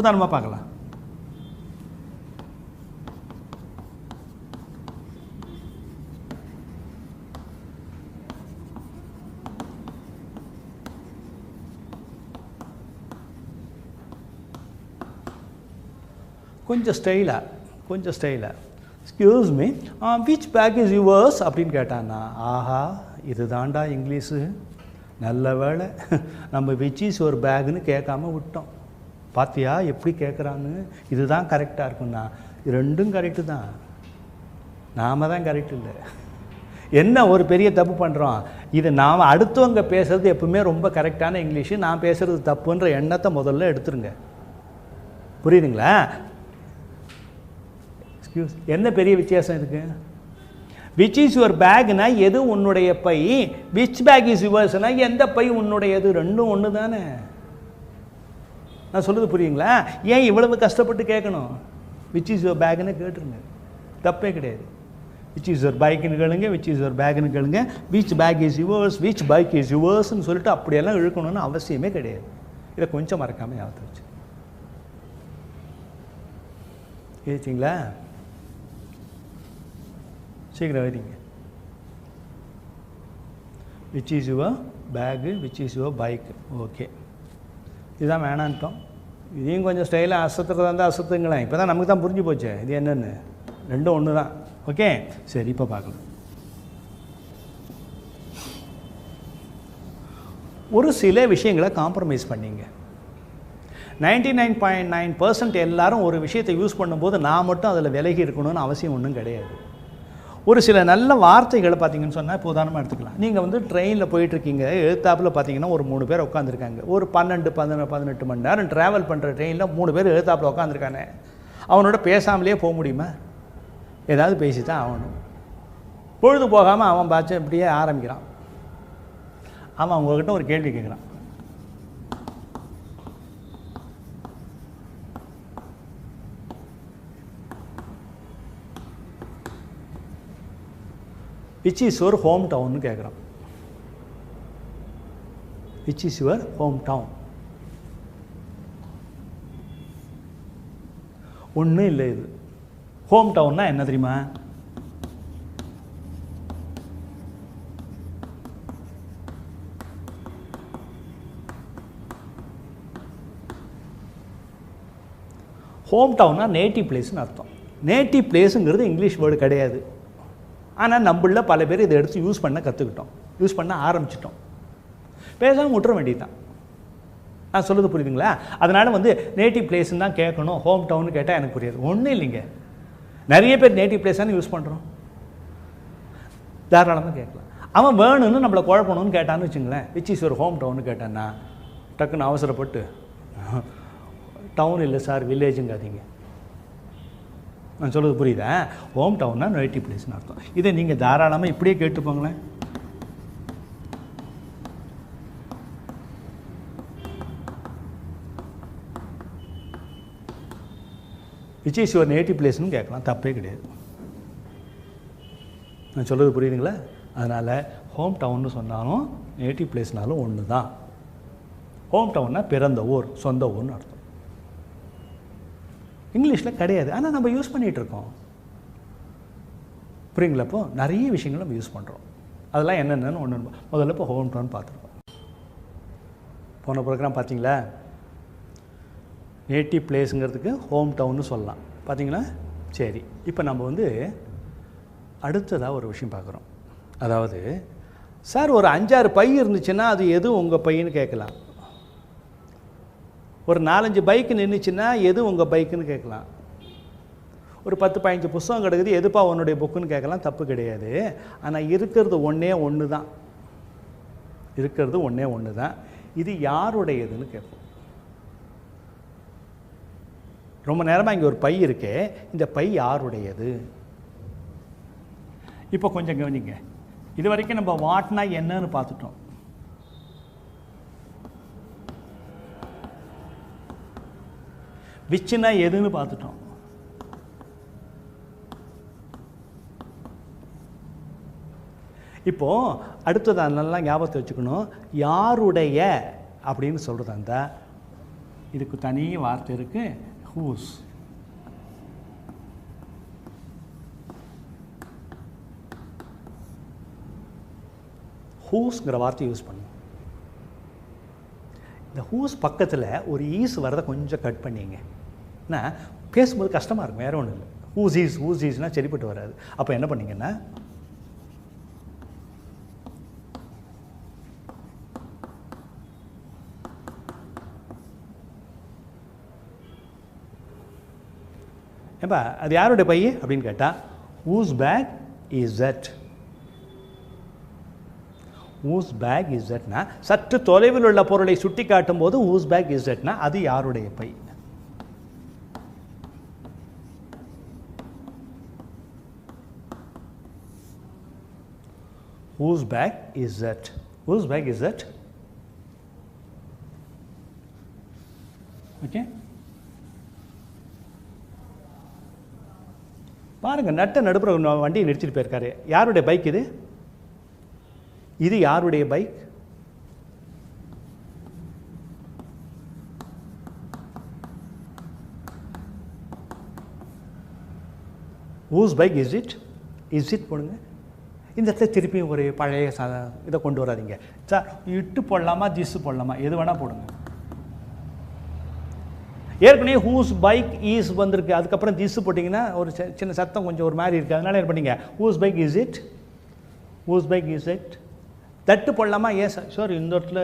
Speaker 1: உதாரணமாக பார்க்கலாம். கொஞ்சம் ஸ்டைலாக excuse me which bag is yours அப்படின்னு கேட்டான்னா, ஆஹா இது தாண்டா இங்கிலீஷு, நல்ல வேலை நம்ம விச் இஸ் ஒரு பேக்குன்னு கேட்காம விட்டோம். பார்த்தியா எப்படி கேட்குறான்னு, இதுதான் கரெக்டாக இருக்குண்ணா. ரெண்டும் கரெக்டு தான், நாம் தான் கரெக்ட் இல்லை. என்ன ஒரு பெரிய தப்பு பண்ணுறோம், இது நாம் அடுத்தவங்க பேசுகிறது எப்பவுமே ரொம்ப கரெக்டான இங்கிலீஷு, நான் பேசுகிறது தப்புன்ற எண்ணத்தை முதல்ல எடுத்துருங்க. புரியுதுங்களா? என்ன பெரிய வித்தியாசம் இருக்கு? விச் இஸ் யுவர் பேக்னா எது உன்னுடைய பை, விச் பேக் இஸ் யுவர்ஸ்னா எந்த பை உன்னுடையது, ரெண்டும் ஒன்று தானே. நான் சொல்கிறது புரியுங்களா? ஏன் இவ்வளவு கஷ்டப்பட்டு கேட்கணும்? விச் இஸ் யுவர் பேக்னு கேட்டுருங்க, தப்பே கிடையாது. விச் இஸ் யுவர் பைக்குன்னு கேளுங்க, விச் இஸ் யுவர் பேக்னு கேளுங்க, which bag is yours, which bike is யுவர்ஸ்ன்னு சொல்லிட்டு அப்படியெல்லாம் இழுக்கணும்னு அவசியமே கிடையாது. இதை கொஞ்சம் மறக்காமல் ஞாபகத்தை வச்சு ஏச்சிங்களா? சீக்கிரம் எழுதிங்க. Which is your bag, which is your bike. Okay, இதுதான் வேணான்ட்டோம். இதையும் கொஞ்சம் ஸ்டைலாக அசத்துறதா இருந்தால் அசத்துங்களேன். இப்போ தான் நமக்கு தான் புரிஞ்சு போச்சு இது என்னென்னு, ரெண்டும் ஒன்று தான். ஓகே, சரி, இப்போ பார்க்கலாம். ஒரு சில விஷயங்களை காம்ப்ரமைஸ் பண்ணிங்க. 99.9% எல்லாரும் ஒரு விஷயத்தை யூஸ் பண்ணும்போது நான் மட்டும் அதில் விலகி இருக்கணும்னு அவசியம் ஒன்றும் கிடையாது. ஒரு சில நல்ல வார்த்தைகளை பார்த்தீங்கன்னு சொன்னால், இப்போ உதாரணமாக எடுத்துக்கலாம். நீங்கள் வந்து ட்ரெயினில் போயிட்டுருக்கீங்க, எழுத்தாப்பில் பார்த்தீங்கன்னா ஒரு 3 பேர் உட்காந்துருக்காங்க. ஒரு 12-18 மணி நேரம் ட்ராவல் பண்ணுற ட்ரெயினில் 3 பேர் எழுத்தாப்பில் உட்காந்துருக்கானே, அவனோட பேசாமலேயே போக முடியுமா? ஏதாவது பேசி தான் ஆகணும். பொழுது போகாமல் அவன் பாச்சு இப்படியே ஆரம்பிக்கிறான். அவன் அவங்கக்கிட்ட ஒரு கேள்வி கேட்குறான். விச் இஸ் யுவர் ஹோம் டவுன்னு கேட்குறான். Which is your home town? ஒன்றும் இல்லை. இது ஹோம் டவுன்னா என்ன தெரியுமா? ஹோம் டவுன்னா நேட்டிவ் பிளேஸ்னு அர்த்தம். நேட்டிவ் பிளேஸுங்கிறது இங்கிலீஷ் வேர்டு கிடையாது. ஆனால் நம்மள பல பேர் இதை எடுத்து யூஸ் பண்ண கற்றுக்கிட்டோம், யூஸ் பண்ண ஆரம்பிச்சிட்டோம். பேசாமல் விட்டுற வேண்டியது தான். நான் சொல்கிறது புரியுதுங்களா? அதனால் வந்து நேட்டிவ் பிளேஸ்ன்னு தான் கேட்கணும், ஹோம் டவுன்னு கேட்டால் எனக்கு புரியாது. ஒன்றும் இல்லைங்க, நிறைய பேர் நேட்டிவ் பிளேஸானு யூஸ் பண்ணுறோம், தாராளமாக கேட்கலாம். அவன் வேணும்னு நம்மளை குழப்பணும்னு கேட்டான்னு வச்சுங்களேன், விச் இஸ் ஒரு ஹோம் டவுன்னு கேட்டான்னா டக்குன்னு அவசரப்பட்டு டவுன் இல்லை சார் வில்லேஜுங்காதீங்க. நான் சொல்கிறது புரியுதா? ஹோம் டவுன்னா நேட்டிவ் பிளேஸ்னு அர்த்தம். இதை நீங்கள் தாராளமாக இப்படியே கேட்டுப்போங்களேன். விச் இஸ் யுவர் நேட்டிவ் பிளேஸ்னு கேட்கலாம், தப்பே கிடையாது. நான் சொல்கிறது புரியுதுங்களா? அதனால் ஹோம் டவுன்னு சொன்னாலும் நேட்டிவ் பிளேஸ்னாலும் ஒன்று தான். ஹோம் டவுன்னா பிறந்த ஊர், சொந்த ஊர்னு அர்த்தம். இங்கிலீஷில் கிடையாது, ஆனால் நம்ம யூஸ் பண்ணிகிட்ருக்கோம். புரியுங்களா? இப்போ நிறைய விஷயங்கள் நம்ம யூஸ் பண்ணுறோம். அதெல்லாம் என்னென்னு ஒன்று முதல்ல இப்போ ஹோம் டவுன் பார்த்துருக்கோம். போன ப்ரோக்ராம் பார்த்தீங்களா? நேட்டிவ் பிளேஸுங்கிறதுக்கு ஹோம் டவுன்னு சொல்லலாம். பார்த்தீங்களா? சரி, இப்போ நம்ம வந்து அடுத்ததாக ஒரு விஷயம் பார்க்குறோம். அதாவது சார் ஒரு 5-6 பை இருந்துச்சுன்னா அது எது உங்கள் பையன்னு கேட்கலாம். ஒரு 4-5 பைக்கு நின்றுச்சுன்னா எது உங்கள் பைக்குன்னு கேட்கலாம். ஒரு 10-15 புத்தகம் கிடக்குது, எதுப்பா உன்னுடைய புக்குன்னு கேட்கலாம், தப்பு கிடையாது. ஆனால் இருக்கிறது ஒன்றே ஒன்று தான், இருக்கிறது ஒன்றே ஒன்று தான். இது யாருடையதுன்னு கேட்போம். ரொம்ப நேரமாக இங்கே ஒரு பை இருக்கே, இந்த பை யாருடையது? இப்போ கொஞ்சம் கவனிங்க. இது வரைக்கும் நம்ம வாட்னா என்னன்னு பார்த்துட்டோம். விச்சுனா எதுன்னு பார்த்துட்டோம். இப்போ அடுத்தது நல்லா ஞாபகத்தை வச்சுக்கணும். யாருடைய அப்படின்னு சொல்கிறது அந்த இதுக்கு தனி வார்த்தை இருக்குது, ஹூஸ். ஹூஸ்ங்கிற வார்த்தை யூஸ் பண்ணும். இந்த ஹூஸ் பக்கத்தில் ஒரு ஈஸ் வரதை கொஞ்சம் கட் பண்ணிங்க. ஏன்னா பேசும்போது கஷ்டமாக இருக்கும், வேறு ஒன்றும் இல்லை. ஹூஸ் ஈஸ்னால் சரிப்பட்டு வராது. அப்போ என்ன பண்ணிங்கன்னா ஏப்பா அது யாருடைய பை அப்படின்னு கேட்டால் whose bag is that. Whose bag is தட்னா சற்று தொலைவில் உள்ள பொருளை சுட்டி காட்டும் போது ஹூஸ் பேக் இஸ் தட்னா அது யாருடைய by. Whose bag is that? Whose bag is that? Okay. பாருங்க, நட்ட நடுப்புற வண்டியை நிறுத்திட்டு போயிருக்காரு. யாருடைய பைக் இது? இது யாருடைய bike? Whose bike is it? Is it போடுங்க. இந்த இடத்துல திருப்பி ஒரு பழைய இதை கொண்டு வராதிங்க சார். இட்டு போடலாமா திஸ் போடலாமா, எது வேணால் போடுங்க. ஏற்கனவே ஹூஸ் பைக் ஈஸ் வந்திருக்கு, அதுக்கப்புறம் திஸ் போட்டிங்கன்னா ஒரு சின்ன சத்தம் கொஞ்சம் ஒரு மாதிரி இருக்குது. அதனால என்ன பண்ணிங்க, whose bike is it, whose bike is it. தட்டு போடலாமா? ஏன் சார் சார் இந்த இடத்துல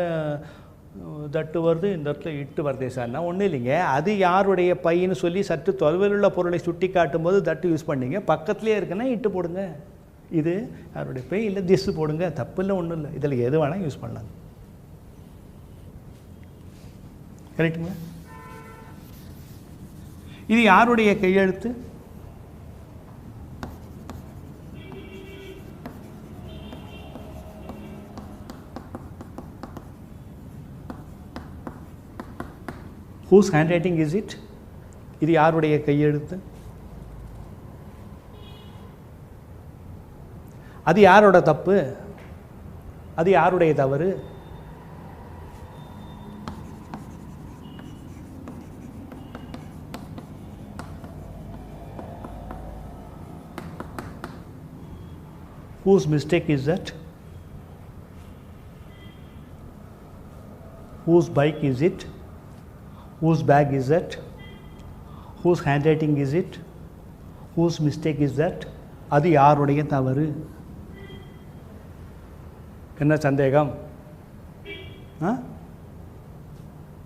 Speaker 1: தட்டு வருது, இந்த இடத்துல இட்டு வருதே சார்னா ஒன்றும் இல்லைங்க. அது யாருடைய பையன்னு சொல்லி சற்று தொலைவில் உள்ள பொருளை சுட்டி காட்டும் போது தட்டு யூஸ் பண்ணிங்க. பக்கத்துலேயே இருக்குன்னா இட்டு போடுங்க. இது யாருடைய பை இல்லை திஸ் போடுங்க, தப்பு இல்லை, ஒன்றும் இல்லை. இதில் எது வேணால் யூஸ் பண்ணலாம். கரெக்டுங்களா? இது யாருடைய கையெழுத்து? Whose handwriting is it? இது யாருடைய கையெழுத்து? அது யாரோட தப்பு? அது யாருடைய தவறு? Whose mistake is that? Whose bike is it? Whose bag is that? Whose handwriting is it? Whose mistake is that? அது யாருடைய தவறு? என்ன சந்தேகம்?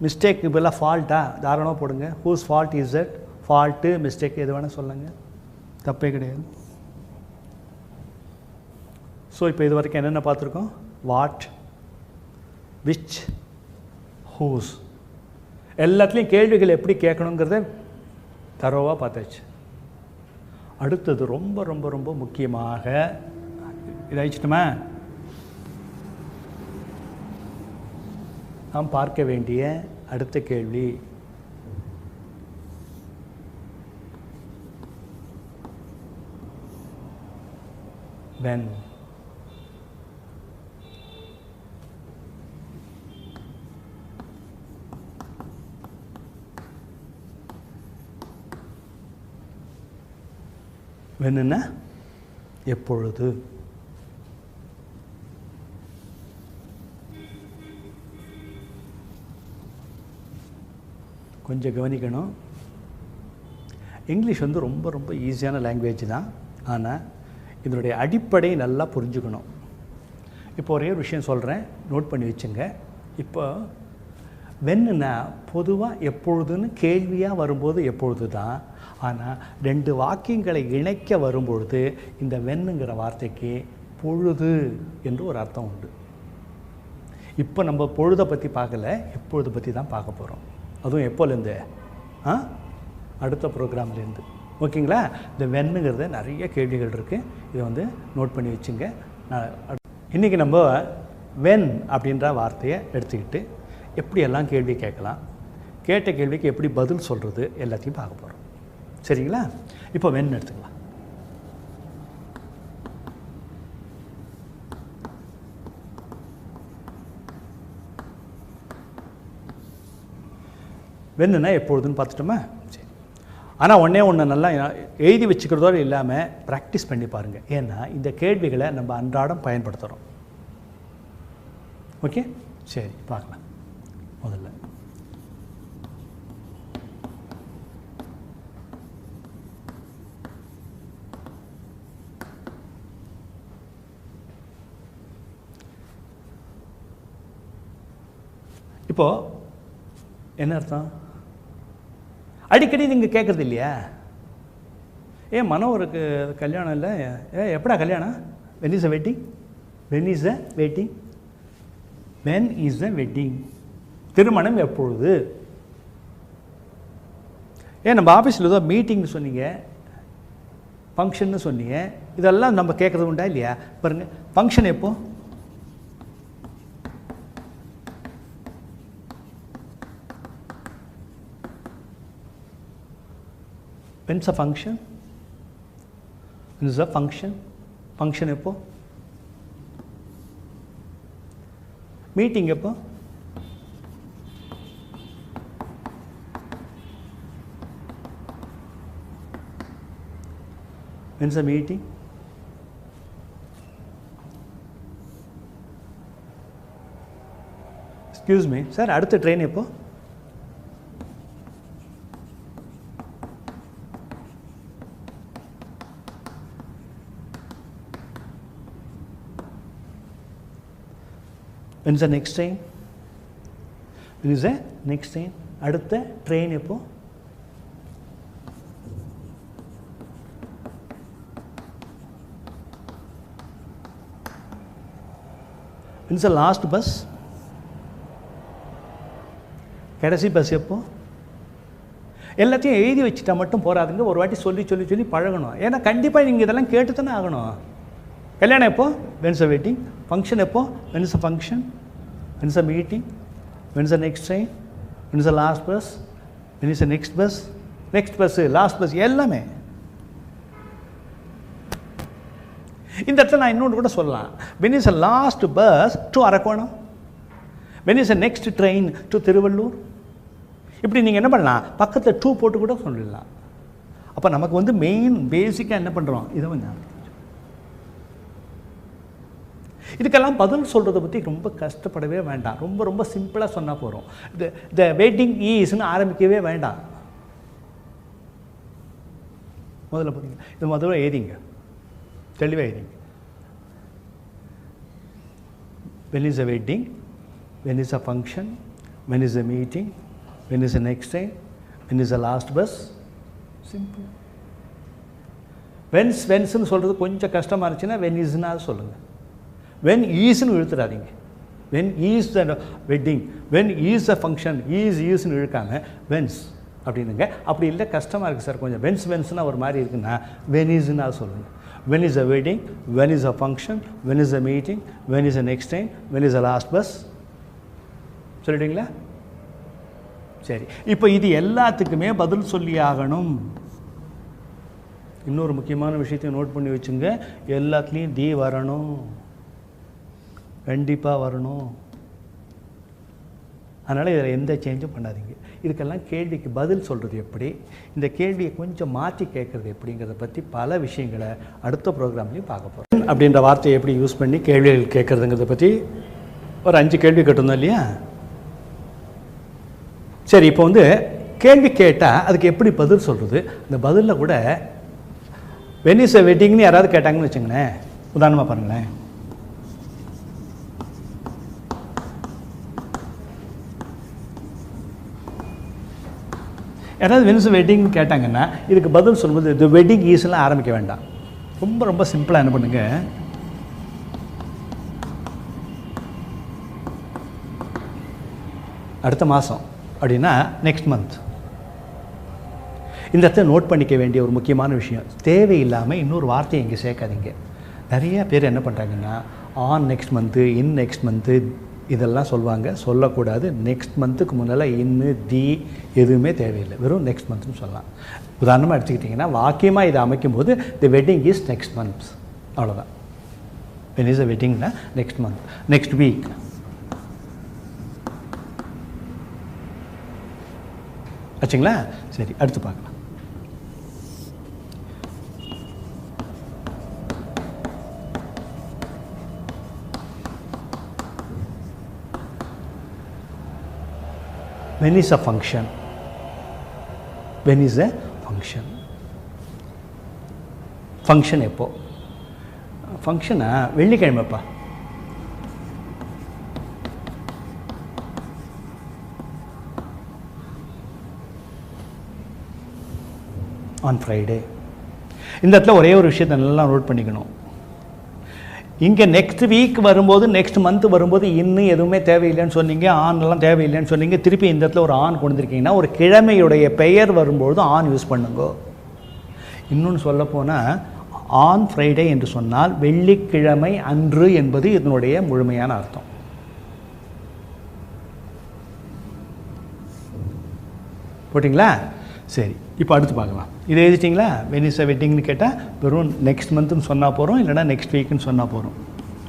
Speaker 1: மிஸ்டேக்கு இப்போல்லாம் ஃபால்ட்டா? தாராளமாக போடுங்க. Whose fault is it? Fault, mistake எது வேணால் சொல்லுங்கள், தப்பே கிடையாது. ஸோ இப்போ இது வரைக்கும் என்னென்ன பார்த்துருக்கோம்? What, which, whose. எல்லாத்துலேயும் கேள்விகள் எப்படி கேட்கணுங்கிறத தரோவாக பார்த்தாச்சு. அடுத்தது ரொம்ப ரொம்ப ரொம்ப முக்கியமாக இதாகிடுச்சுட்டுமா நாம் பார்க்க வேண்டிய அடுத்த கேள்வி, when. when என்ன? எப்பொழுது. கொஞ்சம் கவனிக்கணும். இங்கிலீஷ் வந்து ரொம்ப ரொம்ப ஈஸியான லாங்குவேஜ் தான். ஆனால் இதனுடைய அடிப்படை நல்லா புரிஞ்சுக்கணும். இப்போ ஒரே ஒரு விஷயம் சொல்கிறேன், நோட் பண்ணி வச்சுங்க. இப்போ வென்னுன்னா பொதுவாக எப்பொழுதுன்னு கேள்வியாக வரும்போது எப்பொழுது தான். ஆனால் ரெண்டு வாக்கியங்களை இணைக்க வரும்பொழுது இந்த வென்னுங்கிற வார்த்தைக்கு பொழுது என்று ஒரு அர்த்தம் உண்டு. இப்போ நம்ம பொழுதை பற்றி பார்க்கல, எப்பொழுது பற்றி தான் பார்க்க போகிறோம். அதுவும் எப்போலேருந்து? அடுத்த ப்ரோக்ராம்லேருந்து. ஓகேங்களா? இந்த வென்னுங்கிறது நிறைய கேள்விகள் இருக்குது. இதை வந்து நோட் பண்ணி வச்சுங்க. இன்றைக்கி நம்ம வென் அப்படின்ற வார்த்தையை எடுத்துக்கிட்டு எப்படியெல்லாம் கேள்வி கேட்கலாம், கேட்ட கேள்விக்கு எப்படி பதில் சொல்கிறது எல்லாத்தையும் பார்க்க போகிறோம். சரிங்களா? இப்போ வென் எடுத்துக்கலாம். வென்னுன்னா எப்பொழுதுன்னு பார்த்துட்டோமா? சரி. ஆனால் ஒன்று நல்லா எழுதி வச்சுக்கிறதோடு இல்லாமல் ப்ராக்டிஸ் பண்ணி பாருங்கள். ஏன்னா இந்த கேள்விகளை நம்ம அன்றாடம் பயன்படுத்துகிறோம். ஓகே, சரி பார்க்கலாம். முதல்ல இப்போது என்ன அர்த்தம்? அடிக்கடி நீங்கள் கேட்குறது இல்லையா? மனோருக்கு கல்யாணம் இல்லை, எப்படா கல்யாணம்? When is a wedding? When is a wedding? When is a wedding? திருமணம் எப்பொழுது? நம்ம ஆஃபீஸில் ஏதோ மீட்டிங்னு சொன்னீங்க, ஃபங்க்ஷன்னு சொன்னீங்க, இதெல்லாம் நம்ம கேட்குறது உண்டா இல்லையா? பாருங்கள், ஃபங்க்ஷன் எப்போ? When's a function? When is a function? Function எப்போ? மீட்டிங் எப்போ? When's a meeting? Excuse me, sir, அடுத்த ட்ரெயின் எப்போ? When is the next train? When is the next train? அடுத்த ட்ரெயின் எப்போ? When is the last bus? கடைசி bus எப்போ? எல்லாத்தையும் எழுதி வச்சுட்டா மட்டும் போகாதுங்க, ஒரு வாட்டி சொல்லி சொல்லி சொல்லி பழகணும். ஏன்னா கண்டிப்பாக நீங்கள் இதெல்லாம் கேட்டு தானே ஆகணும். கல்யாணம் எப்போ? When is the wedding? Function எப்போ? When is the function? When is the meeting? When is the next train? When is the last bus? When is the next bus? Next bus, last bus, எல்லாமே. இந்த இடத்துல நான் இன்னொன்று கூட சொல்லலாம். When is the last bus to Arakkonam? When is the next train to Tiruvallur? இப்படி நீங்கள் என்ன பண்ணலாம், பக்கத்தில் 2 போட்டு கூட சொல்லிடலாம். அப்போ நமக்கு வந்து மெயின் பேசிக்காக என்ன பண்ணுறோம், இதை வந்து இதுக்கெல்லாம் பதில் சொல்கிறத பற்றி ரொம்ப கஷ்டப்படவே வேண்டாம். ரொம்ப ரொம்ப சிம்பிளாக சொன்னால் போகிறோம். த வெயிட்டிங் ஈஸ்ன்னு ஆரம்பிக்கவே வேண்டாம். முதல்ல பார்த்தீங்க, இது முதல்ல எழுதிங்க. தெளிவாக இருங்க. When is a wedding? When is a function? When is a meeting? When is the next train? When is the last bus? Simple. When's சொல்கிறது கொஞ்சம் கஷ்டமாக இருந்துச்சுன்னா when isனா சொல்லுங்கள். When isன்னு இழுத்துடாதீங்க. When is the wedding? When is the function? Isன்னு இழுக்காம when's அப்படின்னுங்க. அப்படி இல்லை கஷ்டமாக இருக்குது sir கொஞ்சம் when's ஒரு மாதிரி இருக்குன்னா when isன்னா சொல்லுங்கள். When is a wedding? When is a function? When is a meeting? When is the next train? When is the last bus? சொல்லிட்டீங்களா? சரி, இப்போ இது எல்லாத்துக்குமே பதில் சொல்லி ஆகணும். இன்னொரு முக்கியமான விஷயத்தை நோட் பண்ணி வச்சுங்க, எல்லாத்துலேயும் தி வரணும், கண்டிப்பாக வரணும். அதனால் இதில் எந்த சேஞ்சும் பண்ணாதீங்க. இதுக்கெல்லாம் கேள்விக்கு பதில் சொல்கிறது எப்படி, இந்த கேள்வியை கொஞ்சம் மாற்றி கேட்குறது எப்படிங்கிறத பற்றி பல விஷயங்களை அடுத்த ப்ரோக்ராம்லேயும் பார்க்க போகிறோம். அப்படின்ற வார்த்தையை எப்படி யூஸ் பண்ணி கேள்விகள் கேட்குறதுங்கிறத பற்றி ஒரு 5 கேள்வி கேட்டிருந்தோம் இல்லையா? சரி, இப்போ கேள்வி கேட்டால் அதுக்கு எப்படி பதில் சொல்கிறது? இந்த பதிலில் கூட when is a weddingன்னு யாராவது கேட்டாங்கன்னு வச்சுங்களேன், உதாரணமாக பாருங்களேன். யாராவது when is a weddingன்னு கேட்டாங்கன்னா இதுக்கு பதில் சொல்லும்போது the wedding isலாம் ஆரம்பிக்க வேண்டாம். ரொம்ப ரொம்ப சிம்பிளாக என்ன பண்ணுங்க, அடுத்த மாதம் அப்படின்னா நெக்ஸ்ட் மந்த். இந்த இடத்துல நோட் பண்ணிக்க வேண்டிய ஒரு முக்கியமான விஷயம், தேவையில்லாமல் இன்னொரு வார்த்தையை இங்கே சேர்க்காதீங்க. நிறைய பேர் என்ன பண்ணுறாங்கன்னா on next month, in next month இதெல்லாம் சொல்லுவாங்க. சொல்லக்கூடாது. நெக்ஸ்ட் மந்த்துக்கு முன்னால் இன்னு தி எதுவுமே தேவையில்லை, வெறும் நெக்ஸ்ட் மந்த்னு சொல்லலாம். உதாரணமாக எடுத்துக்கிட்டிங்கன்னா வாக்கியமாக இதை அமைக்கும்போது the wedding is next months, அவ்வளோதான். when is a வெட்டிங்னா நெக்ஸ்ட் மந்த், நெக்ஸ்ட் வீக். ஆச்சுங்களா? சரி, அடுத்து பார்க்கலாம். When is a function? When is a function? Function எப்போ? ஃபங்க்ஷனா வெள்ளிக்கிழமைப்பா. On Friday. இந்த இடத்துல ஒரே ஒரு விஷயத்தை நல்லா நோட் பண்ணிக்கணும். இங்கே நெக்ஸ்ட் வீக் வரும்போது, நெக்ஸ்ட் மந்த் வரும்போது இன்னும் எதுவுமே தேவையில்லைன்னு சொன்னீங்க, ஆன்லாம் தேவையில்லைன்னு சொன்னீங்க. திருப்பி இந்த இடத்துல ஒரு ஆன் கொண்டுருக்கீங்கன்னா ஒரு கிழமையுடைய பெயர் வரும்பொழுது ஆன் யூஸ் பண்ணுங்க. இன்னொன்று சொல்லப்போனால் ஆன் ஃப்ரைடே என்று சொன்னால் வெள்ளிக்கிழமை அன்று என்பது இதனுடைய முழுமையான அர்த்தம். போட்டிங்களா? சரி, இப்போ அடுத்து பார்க்கலாம். இதை எழுதிட்டிங்களா? வென் இஸ் அ வெட்டிங்னு கேட்டால் வெறும் நெக்ஸ்ட் மந்த்துன்னு சொன்னால் போகிறோம், இல்லைனா நெக்ஸ்ட் வீக்குன்னு சொன்னால் போகிறோம்.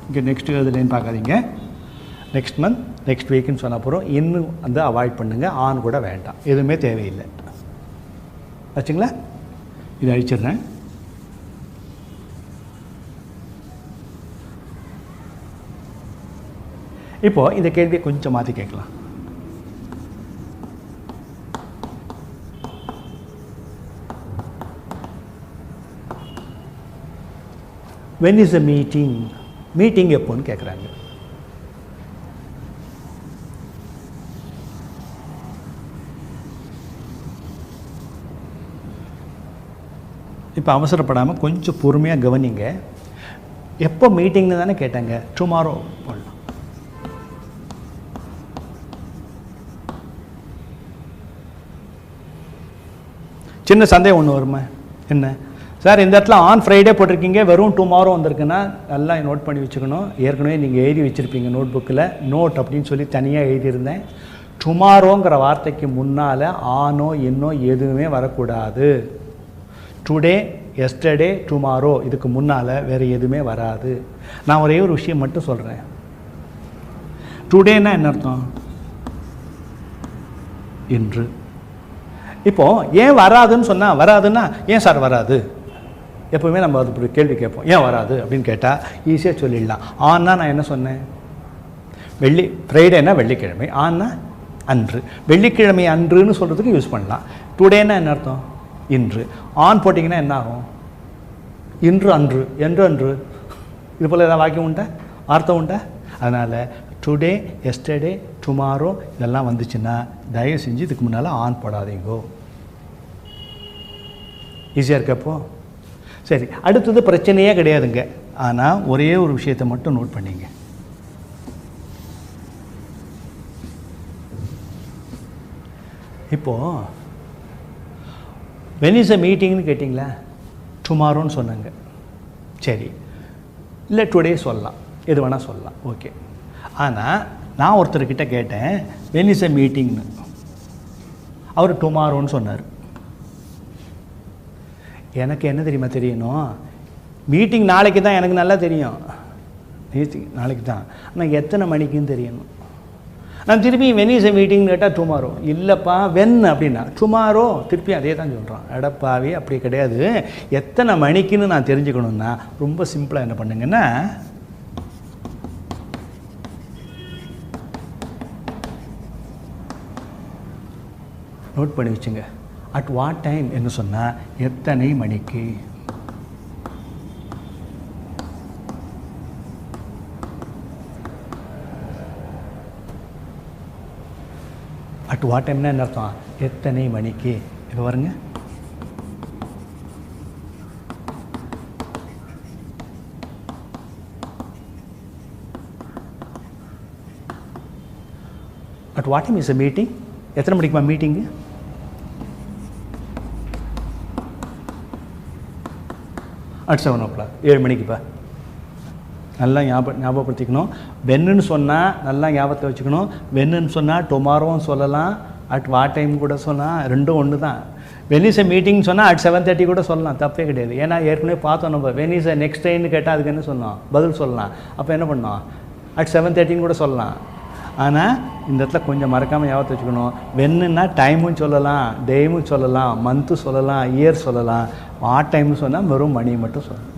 Speaker 1: இங்கே நெக்ஸ்ட் எழுதுலேன்னு பார்க்காதீங்க, நெக்ஸ்ட் மந்த் நெக்ஸ்ட் வீக்குன்னு சொன்னால் போகிறோம். இன்னும் அவாய்ட் பண்ணுங்கள், ஆன் கூட வேண்டாம், எதுவுமே தேவையில்லை. ஆச்சுங்களா? இதை அழிச்சிடுறேன். இப்போது இந்த கேள்வியை கொஞ்சம் மாற்றி கேட்கலாம். when is a meeting? Meeting எப்போன்னு கேட்குறாங்க. இப்போ அவசரப்படாமல் கொஞ்சம் பொறுமையாக கவனிங்க. எப்போ மீட்டிங்னு தானே கேட்டாங்க, டுமாரோ போடலாம். சின்ன சந்தேகம் ஒன்று வருமா? என்ன சார், இந்த இடத்துல ஆன் ஃப்ரைடே போட்டிருக்கீங்க, வெறும் டுமாரோ வந்திருக்குன்னா நல்லா நோட் பண்ணி வச்சுக்கணும். ஏற்கனவே நீங்கள் எழுதி வச்சுருப்பீங்க நோட் புக்கில், நோட் அப்படின்னு சொல்லி தனியாக எழுதியிருந்தேன். டுமாரோங்கிற வார்த்தைக்கு முன்னால் ஆனோ இன்னோ எதுவுமே வரக்கூடாது. டுடே, எஸ்டர்டே, டுமாரோ இதுக்கு முன்னால் வேறு எதுவுமே வராது. நான் ஒரே ஒரு விஷயம் மட்டும் சொல்கிறேன். டுடேன்னா என்ன அர்த்தம்? இன்று. இப்போது ஏன் வராதுன்னு சொன்னால், வராதுன்னா ஏன் சார் வராது? எப்போவுமே நம்ம அது கேள்வி கேட்போம், ஏன் வராது அப்படின்னு கேட்டால் ஈஸியாக சொல்லிடலாம். ஆன்னா நான் என்ன சொன்னேன்? ஃப்ரைடேனா வெள்ளிக்கிழமை, ஆன்னா அன்று. வெள்ளிக்கிழமை அன்றுன்னு சொல்கிறதுக்கு யூஸ் பண்ணலாம். டுடேன்னா என்ன அர்த்தம்? இன்று. ஆன் போட்டிங்கன்னா என்ன ஆகும்? இன்று அன்று என்று அன்று இது போல் ஏதாவது வாக்கியம் உண்டா, அர்த்தம் உண்டா? அதனால் டுடே, எஸ்டர்டே, டுமாரோ இதெல்லாம் வந்துச்சுன்னா தயவு செஞ்சு இதுக்கு முன்னால் ஆன் போடாதீங்கோ. ஈஸியாக இருக்கப்போ சரி. அடுத்தது பிரச்சனையே கிடையாதுங்க. ஆனால் ஒரே ஒரு விஷயத்தை மட்டும் நோட் பண்ணிங்க. இப்போது வென் இஸ் அ மீட்டிங்னு கேட்டிங்களா, டுமாரோன்னு சொன்னாங்க. சரி, இல்லை டுடே சொல்லலாம், எது வேணால் சொல்லலாம், ஓகே. ஆனால் நான் ஒருத்தர்கிட்ட கேட்டேன் வென் இஸ் அ மீட்டிங்னு, அவர் டுமாரோன்னு சொன்னார். எனக்கு என்ன தெரியுமா தெரியணும், மீட்டிங் நாளைக்கு தான் எனக்கு நல்லா தெரியும், நாளைக்கு தான், ஆனால் எத்தனை மணிக்குன்னு தெரியணும். நான் திருப்பி வென் இஸ் எ மீட்டிங்னு கேட்டால் டுமாரோ, இல்லைப்பா வென் அப்படின்னா டுமாரோ, திருப்பி அதே தான் சொல்கிறான். எடப்பாவே அப்படி கிடையாது, எத்தனை மணிக்குன்னு நான் தெரிஞ்சுக்கணுன்னா ரொம்ப சிம்பிளாக என்ன பண்ணுங்கன்னா, நோட் பண்ணி வச்சுங்க. அட் வாட் டைம் என்று சொன்னால் எத்தனை மணிக்கு. அட் வாட் டைம்னா என்ன அர்த்தம், எத்தனை மணிக்கு. இப்போ பாருங்க, at what time is a meeting, எத்தனை மணிக்குமா மீட்டிங்கு? At 7 o'clock, 7 மணிக்குப்பா. நல்லா ஞாபகப்படுத்திக்கணும். வென்னுன்னு சொன்னால் நல்லா ஞாபகத்தை வச்சுக்கணும். வென்னுன்னு சொன்னால் டுமாரோவும் சொல்லலாம், அட் வாட் டைம் கூட சொல்லலாம், ரெண்டும் ஒன்று தான். வென் இஸ் எ மீட்டிங் சொன்னால் அட் 7:30 கூட சொல்லலாம், தப்பே கிடையாது. ஏன்னா ஏற்கனவே பார்த்தோம் நம்ம. வென் இஸ் எ நெக்ஸ்ட் டைம்னு கேட்டால் அதுக்கு என்ன சொல்லணும், பதில் சொல்லலாம். அப்போ என்ன பண்ணோம், அட் 7:30 கூட சொல்லலாம். ஆனால் இந்த இடத்துல கொஞ்சம் மறக்காமல் ஞாபகத்தை வச்சுக்கணும். வென்னுன்னா டைமும் சொல்லலாம், டேமும் சொல்லலாம், மந்த்து சொல்லலாம், இயர் சொல்லலாம். வாட் டைம்னு சொன்னால் வெறும் மணி மட்டும் சொல்லலாம்.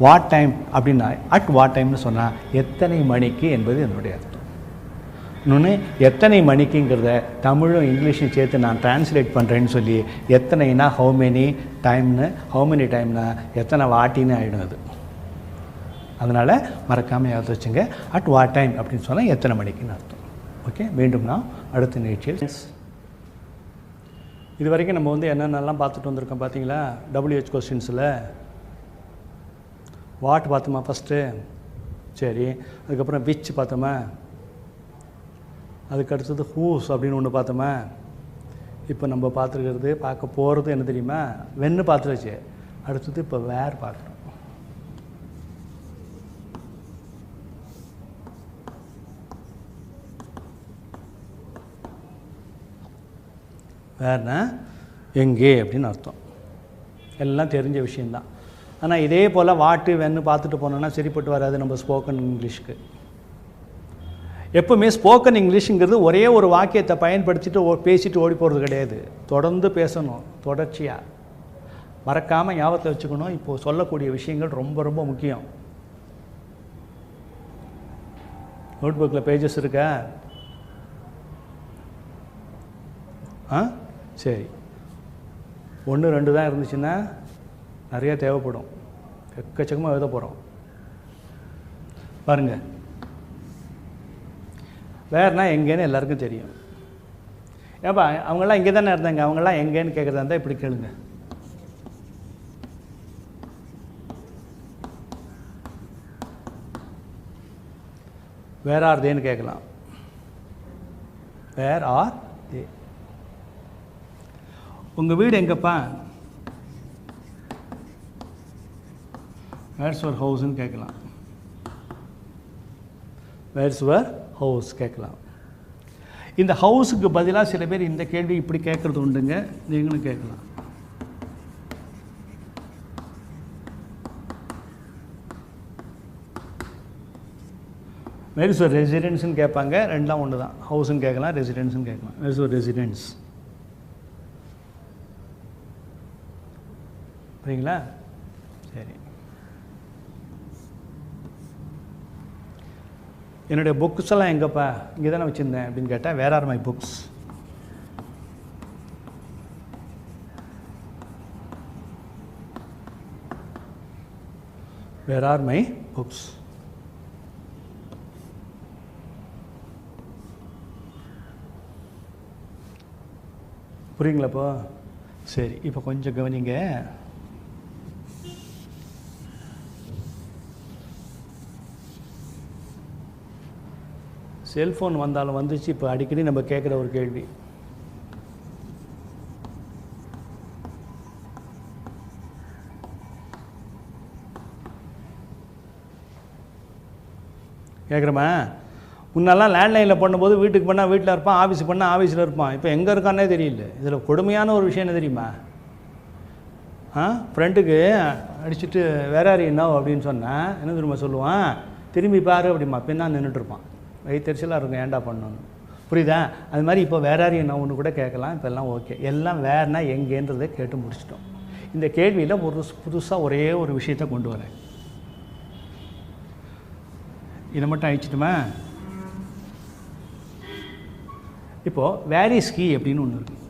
Speaker 1: வாட் டைம் அப்படின்னா அட் வாட் டைம்னு சொன்னால் எத்தனை மணிக்கு என்பது என்னுடைய அர்த்தம். இன்னொன்று, எத்தனை மணிக்குங்கிறத தமிழும் இங்கிலீஷும் சேர்த்து நான் டிரான்ஸ்லேட் பண்ணுறேன்னு சொல்லி எத்தனைனா ஹவு மெனி டைம்னு, ஹவு மெனி டைம்னா எத்தனை வாட்டின்னு ஆகிடும் அது. அதனால் மறக்காமல் ஞாபகத்தை வச்சுங்க. அட் வாட் டைம் அப்படின்னு சொன்னால் எத்தனை மணிக்குன்னு அர்த்தம். ஓகே, மீண்டும் நான் அடுத்த நிகழ்ச்சியில். இது வரைக்கும் நம்ம வந்து என்னென்னலாம் பார்த்துட்டு வந்திருக்கோம் பார்த்தீங்களா? WH கொஸ்டின்ஸில் வாட் பார்த்தோமா ஃபஸ்ட்டு, சரி. அதுக்கப்புறம் விச் பார்த்தோமா, அதுக்கு அடுத்தது ஹூஸ் அப்படின்னு ஒன்று பார்த்தோமா. இப்போ நம்ம பார்த்துருக்கிறது, பார்க்க போகிறது என்ன தெரியுமா, வென்னு பார்த்துருச்சு. அடுத்தது இப்போ வேர் பார்க்குறோம். வேறுனா எங்கே அப்படின்னு அர்த்தம். எல்லாம் தெரிஞ்ச விஷயந்தான். ஆனால் இதே போல் வாட்டு வென்னு பார்த்துட்டு போனோன்னா சரிப்பட்டு வராது நம்ம ஸ்போக்கன் இங்கிலீஷ்க்கு. எப்போவுமே ஸ்போக்கன் இங்கிலீஷுங்கிறது ஒரே ஒரு வாக்கியத்தை பயன்படுத்திட்டு பேசிட்டு ஓடி போகிறது கிடையாது. தொடர்ந்து பேசணும், தொடர்ச்சியாக. மறக்காமல் ஞாபகத்தை வச்சுக்கணும். இப்போது சொல்லக்கூடிய விஷயங்கள் ரொம்ப ரொம்ப முக்கியம். நோட் புக்கில் பேஜஸ் இருக்கா? சரி, 1 2 தான் இருந்துச்சுன்னா நிறையா தேவைப்படும். எக்கச்சக்கமாக எழுத போகிறோம் பாருங்கள். வேறுனா எங்கேன்னு எல்லாருக்கும் தெரியும். ஏப்பா அவங்களாம் இங்கே தானே இருந்தாங்க, அவங்களாம் எங்கேன்னு கேட்குறதா இருந்தால் இப்படி கேளுங்க. வேர் ஆர் தேன்னு கேட்கலாம். வேர் ஆர் தே. உங்கள் வீடு எங்கப்பா? வேர்ஸ் யுவர் ஹவுஸ்ன்னு கேட்கலாம். வேர்ஸ் யுவர் ஹவுஸ் கேட்கலாம். இந்த ஹவுஸுக்கு பதிலாக சில பேர் இந்த கேள்வி இப்படி கேட்குறது உண்டுங்க, நீங்களும் கேட்கலாம். வேர்ஸ் யுவர் ரெசிடென்ஸ்ன்னு கேட்பாங்க. ரெண்டாம் ஒன்று தான். ஹவுஸ்ன்னு கேட்கலாம், ரெசிடென்ஸ்ன்னு கேட்கலாம். Where's your residence. சரிங்களா? சரி. என்னுடைய புக்ஸ் எல்லாம் எங்கப்பா? இங்கே தானே வச்சுருந்தேன் அப்படின்னு கேட்டால் where are my books. Where are my books. புரியுங்களா இப்போ? சரி, இப்போ கொஞ்சம் கவனிங்க. செல்ஃபோன் வந்தாலும் வந்துச்சு. இப்போ அடிக்கடி நம்ம கேட்குற ஒரு கேள்வி, கேட்குறோமா? முன்னெல்லாம் லேண்ட்லைனில் பண்ணும்போது வீட்டுக்கு பண்ணால் வீட்டில் இருப்பான், ஆஃபீஸுக்கு பண்ணால் ஆஃபீஸில் இருப்பான். இப்போ எங்கே இருக்கானே தெரியல. இதில் கொடுமையான ஒரு விஷயம் என்ன தெரியுமா? ஃப்ரெண்டுக்கு அடிச்சுட்டு வேற யார் என்ன அப்படின்னு சொன்னேன், என்ன தெரியுமா சொல்லுவான்? திரும்பி பாரு அப்படிமா. பின்னா நின்றுட்டுருப்பான். வயிற்றுச்சலாக இருக்கும், ஏன்டா பண்ணணும். புரியுதா? அது மாதிரி இப்போ வேற யார் என்ன ஒன்று கூட கேட்கலாம். இப்போ எல்லாம் ஓகே. எல்லாம் வேறுனா எங்கேன்றதை கேட்டு முடிச்சிட்டோம். இந்த கேள்வியில் ஒரு புதுசாக ஒரே ஒரு விஷயத்தை கொண்டு வரேன். இதை மட்டும் அழிச்சிட்டுமா? இப்போது வேர் இஸ் ஹி அப்படின்னு ஒன்று இருக்குது.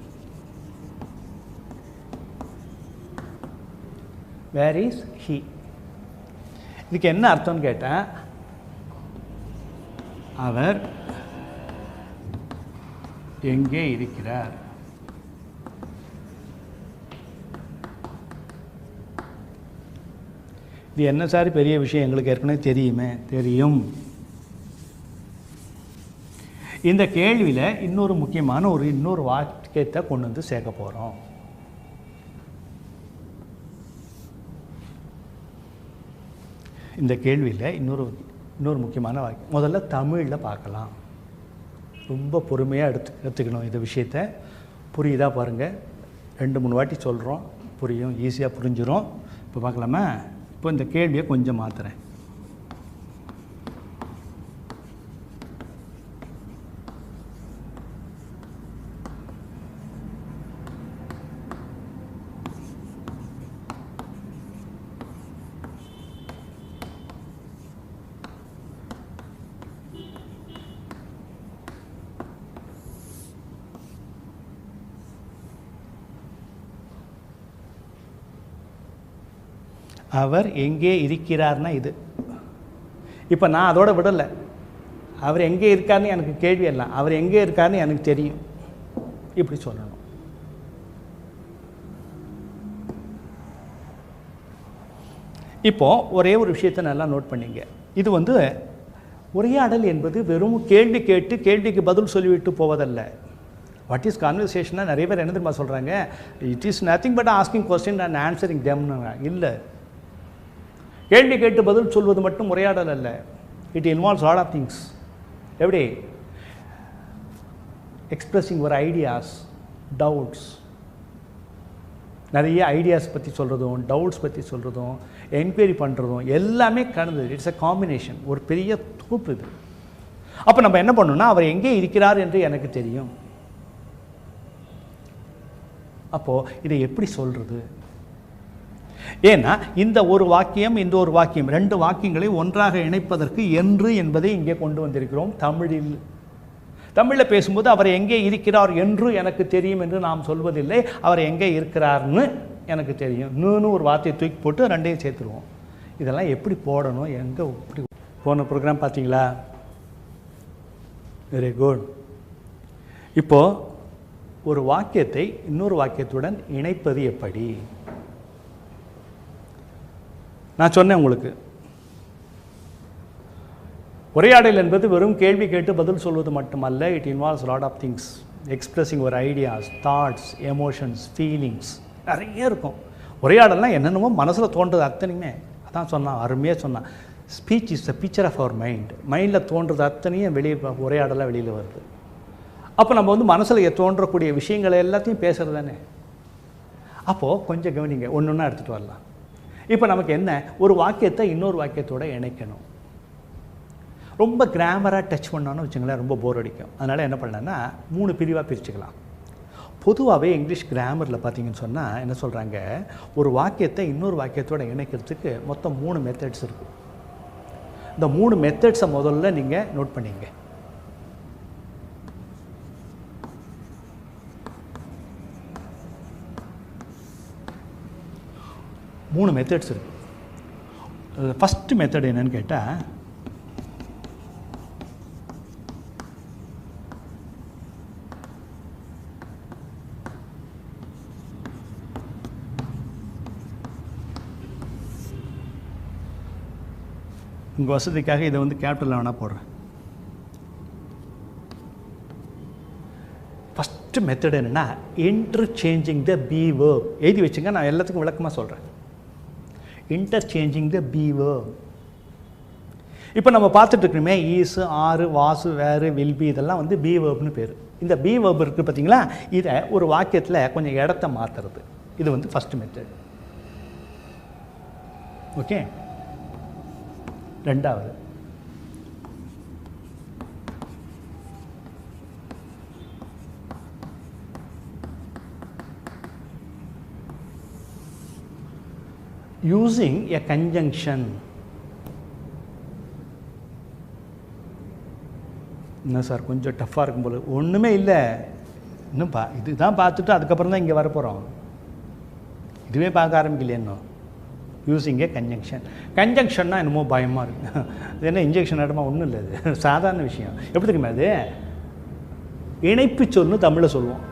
Speaker 1: வேர் இஸ் ஹி, இதுக்கு என்ன அர்த்தம்னு கேட்டேன். அவர் எங்கே இருக்கிறார்? இது என்ன சார் பெரிய விஷயம், எங்களுக்கு ஏற்கனவே தெரியுமே. தெரியும். இந்த கேள்வியில் இன்னொரு முக்கியமான இன்னொரு வாக்கியத்தை கொண்டு வந்து சேர்க்க போகிறோம். இந்த கேள்வியில் இன்னொரு முக்கியமான வாக்கியம். முதல்ல தமிழில் பார்க்கலாம். ரொம்ப பொறுமையாக எடுத்துக்கணும் இந்த விஷயத்தை. புரியுதா பாருங்கள். 2-3 வாட்டி சொல்கிறோம், புரியும், ஈஸியாக புரிஞ்சிடும். இப்போ பார்க்கலாமா? இப்போ இந்த கேள்வியை கொஞ்சம் மாற்றுறேன். அவர் எங்கே இருக்கிறார்னா இது. இப்போ நான் அதோட விடலை. அவர் எங்கே இருக்காருன்னு எனக்கு கேள்வி எல்லாம். அவர் எங்கே இருக்காருன்னு எனக்கு தெரியும். இப்படி சொல்லணும். இப்போது ஒரே ஒரு விஷயத்தை நல்லா நோட் பண்ணிங்க. இது உரையாடல் என்பது வெறும் கேள்வி கேட்டு கேள்விக்கு பதில் சொல்லிவிட்டு போவதல்ல. வாட் இஸ் கான்வர்சேஷனாக நிறைய பேர் என்ன தெரியுமா சொல்கிறாங்க? It is nothing but asking question and answering தெம்னு. இல்லை, கேள்வி கேட்டு பதில் சொல்வது மட்டும் உரையாடல் அல்ல. It involves lot of things. எப்படி? எக்ஸ்பிரஸிங் ஒரு ஐடியாஸ், டவுட்ஸ், நிறைய ஐடியாஸ் பற்றி சொல்கிறதும், டவுட்ஸ் பற்றி சொல்கிறதும், என்கொயரி பண்ணுறதும் எல்லாமே கலந்தது. இட்ஸ் அ காம்பினேஷன், ஒரு பெரிய தொகுப்பு இது. அப்போ நம்ம என்ன பண்ணணும்னா, அவர் எங்கே இருக்கிறார் என்று எனக்கு தெரியும். அப்போது இதை எப்படி சொல்கிறது? ஏன்னா இந்த ஒரு வாக்கியம், இந்த ஒரு வாக்கியம், 2 வாக்கியங்களை ஒன்றாக இணைப்பதற்கு என்று என்பதை இங்கே கொண்டு வந்திருக்கிறோம். தமிழில் பேசும்போது அவர் எங்கே இருக்கிறார் என்று எனக்கு தெரியும் என்று நாம் சொல்வதில்லை. அவர் எங்கே இருக்கிறார்னு எனக்கு தெரியும். இன்னும் ஒரு வார்த்தையை தூக்கி போட்டு 2ஐயும் சேர்த்துருவோம். இதெல்லாம் எப்படி போடணும், எங்கே எப்படி போன ப்ரோக்ராம் பார்த்தீங்களா? Very good. இப்போது ஒரு வாக்கியத்தை இன்னொரு வாக்கியத்துடன் இணைப்பது எப்படி? நான் சொன்னேன் உங்களுக்கு, உரையாடல் என்பது வெறும் கேள்வி கேட்டு பதில் சொல்வது மட்டுமல்ல. It involves lot of things. Expressing ஒரு ஐடியாஸ், தாட்ஸ், எமோஷன்ஸ், ஃபீலிங்ஸ் நிறைய இருக்கும். உரையாடல்னால் என்னென்னமோ மனசில் தோன்றது அத்தனையுமே. அதான் சொன்னான், அருமையாக சொன்னான். Speech is the picture of our mind. மைண்டில் தோன்றது அத்தனையும் வெளியே உரையாடலாம் வெளியில் வருது. அப்போ நம்ம மனசில் தோன்றக்கூடிய விஷயங்களை எல்லாத்தையும் பேசுகிறது தானே. அப்போது கொஞ்சம் கவனிங்க, ஒன்று ஒன்றா எடுத்துகிட்டு வரலாம். இப்போ நமக்கு என்ன, ஒரு வாக்கியத்தை இன்னொரு வாக்கியத்தோடு இணைக்கணும். ரொம்ப கிராமராக டச் பண்ணோன்னு வச்சுங்களேன், ரொம்ப போர் அடிக்கும். அதனால் என்ன பண்ணலான்னா 3 பிரிவாக பிரிச்சுக்கலாம். பொதுவாகவே இங்கிலீஷ் கிராமரில் பார்த்தீங்கன்னு சொன்னால் என்ன சொல்கிறாங்க, ஒரு வாக்கியத்தை இன்னொரு வாக்கியத்தோடு இணைக்கிறதுக்கு மொத்தம் 3 மெத்தட்ஸ் இருக்குது. இந்த 3 மெத்தட்ஸை முதல்ல நீங்கள் நோட் பண்ணிங்க. மூணு மெத்தட்ஸ் இருக்குது. ஃபஸ்ட்டு மெத்தட் என்னன்னு கேட்டால், உங்கள் வசதிக்காக இதை வந்து கேபிட்டலில் வேணால் போடுறேன். ஃபஸ்ட்டு மெத்தட் என்னென்னா இன்டர்சேஞ்சிங் த பி வேர்ப். எழுதி வச்சுங்க, நான் எல்லாத்துக்கும் விளக்கமாக சொல்கிறேன். Interchanging the B verb. இப்போ நம்ம பார்த்துட்டு இருக்கணுமே ஈஸு, ஆறு, வாசு, வேறு, வில் பி, இதெல்லாம் வந்து பி வேர்ப்னு பேர். இந்த பி வேர்ப் இருக்குது பார்த்தீங்களா, இதை ஒரு வாக்கியத்தில் கொஞ்சம் இடத்த மாற்றுறது. இது வந்து ஃபஸ்ட்டு மெத்தட். ஓகே. ரெண்டாவது, using a conjunction. என்ன சார் கொஞ்சம் டஃப்பாக இருக்கும் போல? ஒன்றுமே இல்லை, இன்னும் இதுதான் பார்த்துட்டு அதுக்கப்புறம் தான் இங்கே வரப்போகிறோம். இதுவே பார்க்க ஆரம்பிக்கலையே இன்னும். Using a conjunction. கன்ஜங்ஷன்னா என்னமோ பயமாக இருக்குது. அது என்ன இன்ஜெக்ஷன் இடமா? ஒன்றும் இல்லை, அது சாதாரண விஷயம். எப்படி தெரியுமா? அது இணைப்பு சொல்னு தமிழில் சொல்லுவோம்.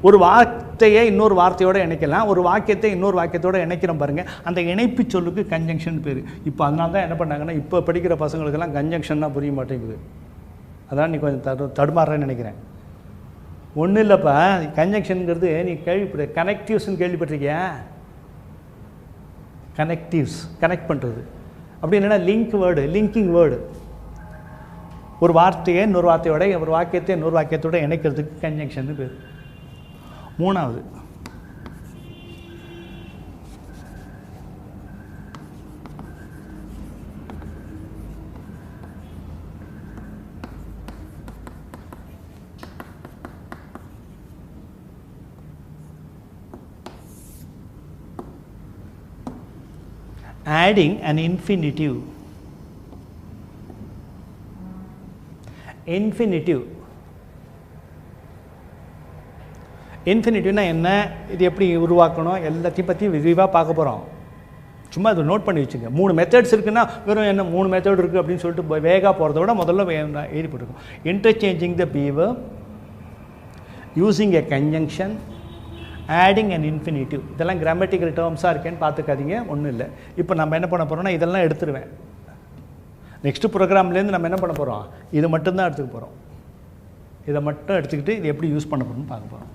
Speaker 1: ஒரு வார்த்தையை இன்னொரு வார்த்தையோடு இணைக்கலாம், ஒரு வாக்கியத்தை இன்னொரு வாக்கியத்தோடு இணைக்கிறோம் பாருங்கள், அந்த இணைப்பு சொல்லுக்கு கன்ஜங்ஷன் பேர். இப்போ அதனால தான் என்ன பண்ணாங்கன்னா, இப்போ படிக்கிற பசங்களுக்கெல்லாம் கன்ஜங்ஷன் தான் புரிய மாட்டேங்குது. அதான் நீ கொஞ்சம் தடுமாறுறேன்னு நினைக்கிறேன். ஒன்றும் இல்லைப்பா, கன்ஜங்ஷனுங்கிறது நீ கேள்விப்பட்ட கனெக்டிவ்ஸ்ன்னு கேள்விப்பட்டிருக்கியா? கனெக்டிவ்ஸ், கனெக்ட் பண்ணுறது. அப்படி என்னென்னா லிங்க் வேர்டு, லிங்கிங் வேர்டு. ஒரு வார்த்தையை இன்னொரு வார்த்தையோட, ஒரு வாக்கியத்தை இன்னொரு வாக்கியத்தோடு இணைக்கிறதுக்கு கன்ஜங்ஷன் பேர். மூணாவது, adding an infinitive. Infinitive. இன்ஃபினிட்டிவ்னா என்ன, இது எப்படி உருவாக்கணும், எல்லாத்தையும் பற்றி விரிவாக பார்க்க போகிறோம். சும்மா அதை நோட் பண்ணி வச்சுங்க. 3 மெத்தட்ஸ் இருக்குன்னா வெறும் என்ன 3 மெத்தட் இருக்குது அப்படின்னு சொல்லிட்டு வேகா போகிறத விட முதல்ல எழுதி போட்டுருக்கோம். Interchanging the B verb, using a conjunction, adding and infinitive. இதெல்லாம் கிராமட்டிக்கல் டேர்ம்ஸாக இருக்கேன்னு பார்த்துக்காதீங்க, ஒன்றும் இல்லை. இப்போ நம்ம என்ன பண்ண போகிறோம்னா இதெல்லாம் எடுத்துருவேன். நெக்ஸ்ட்டு ப்ரோக்ராம்லேருந்து நம்ம என்ன பண்ண போகிறோம், இது மட்டும்தான் எடுத்துக்க போகிறோம். இதை மட்டும் எடுத்துக்கிட்டு இது எப்படி யூஸ் பண்ண போகிறோம்னு பார்க்க போகிறோம்.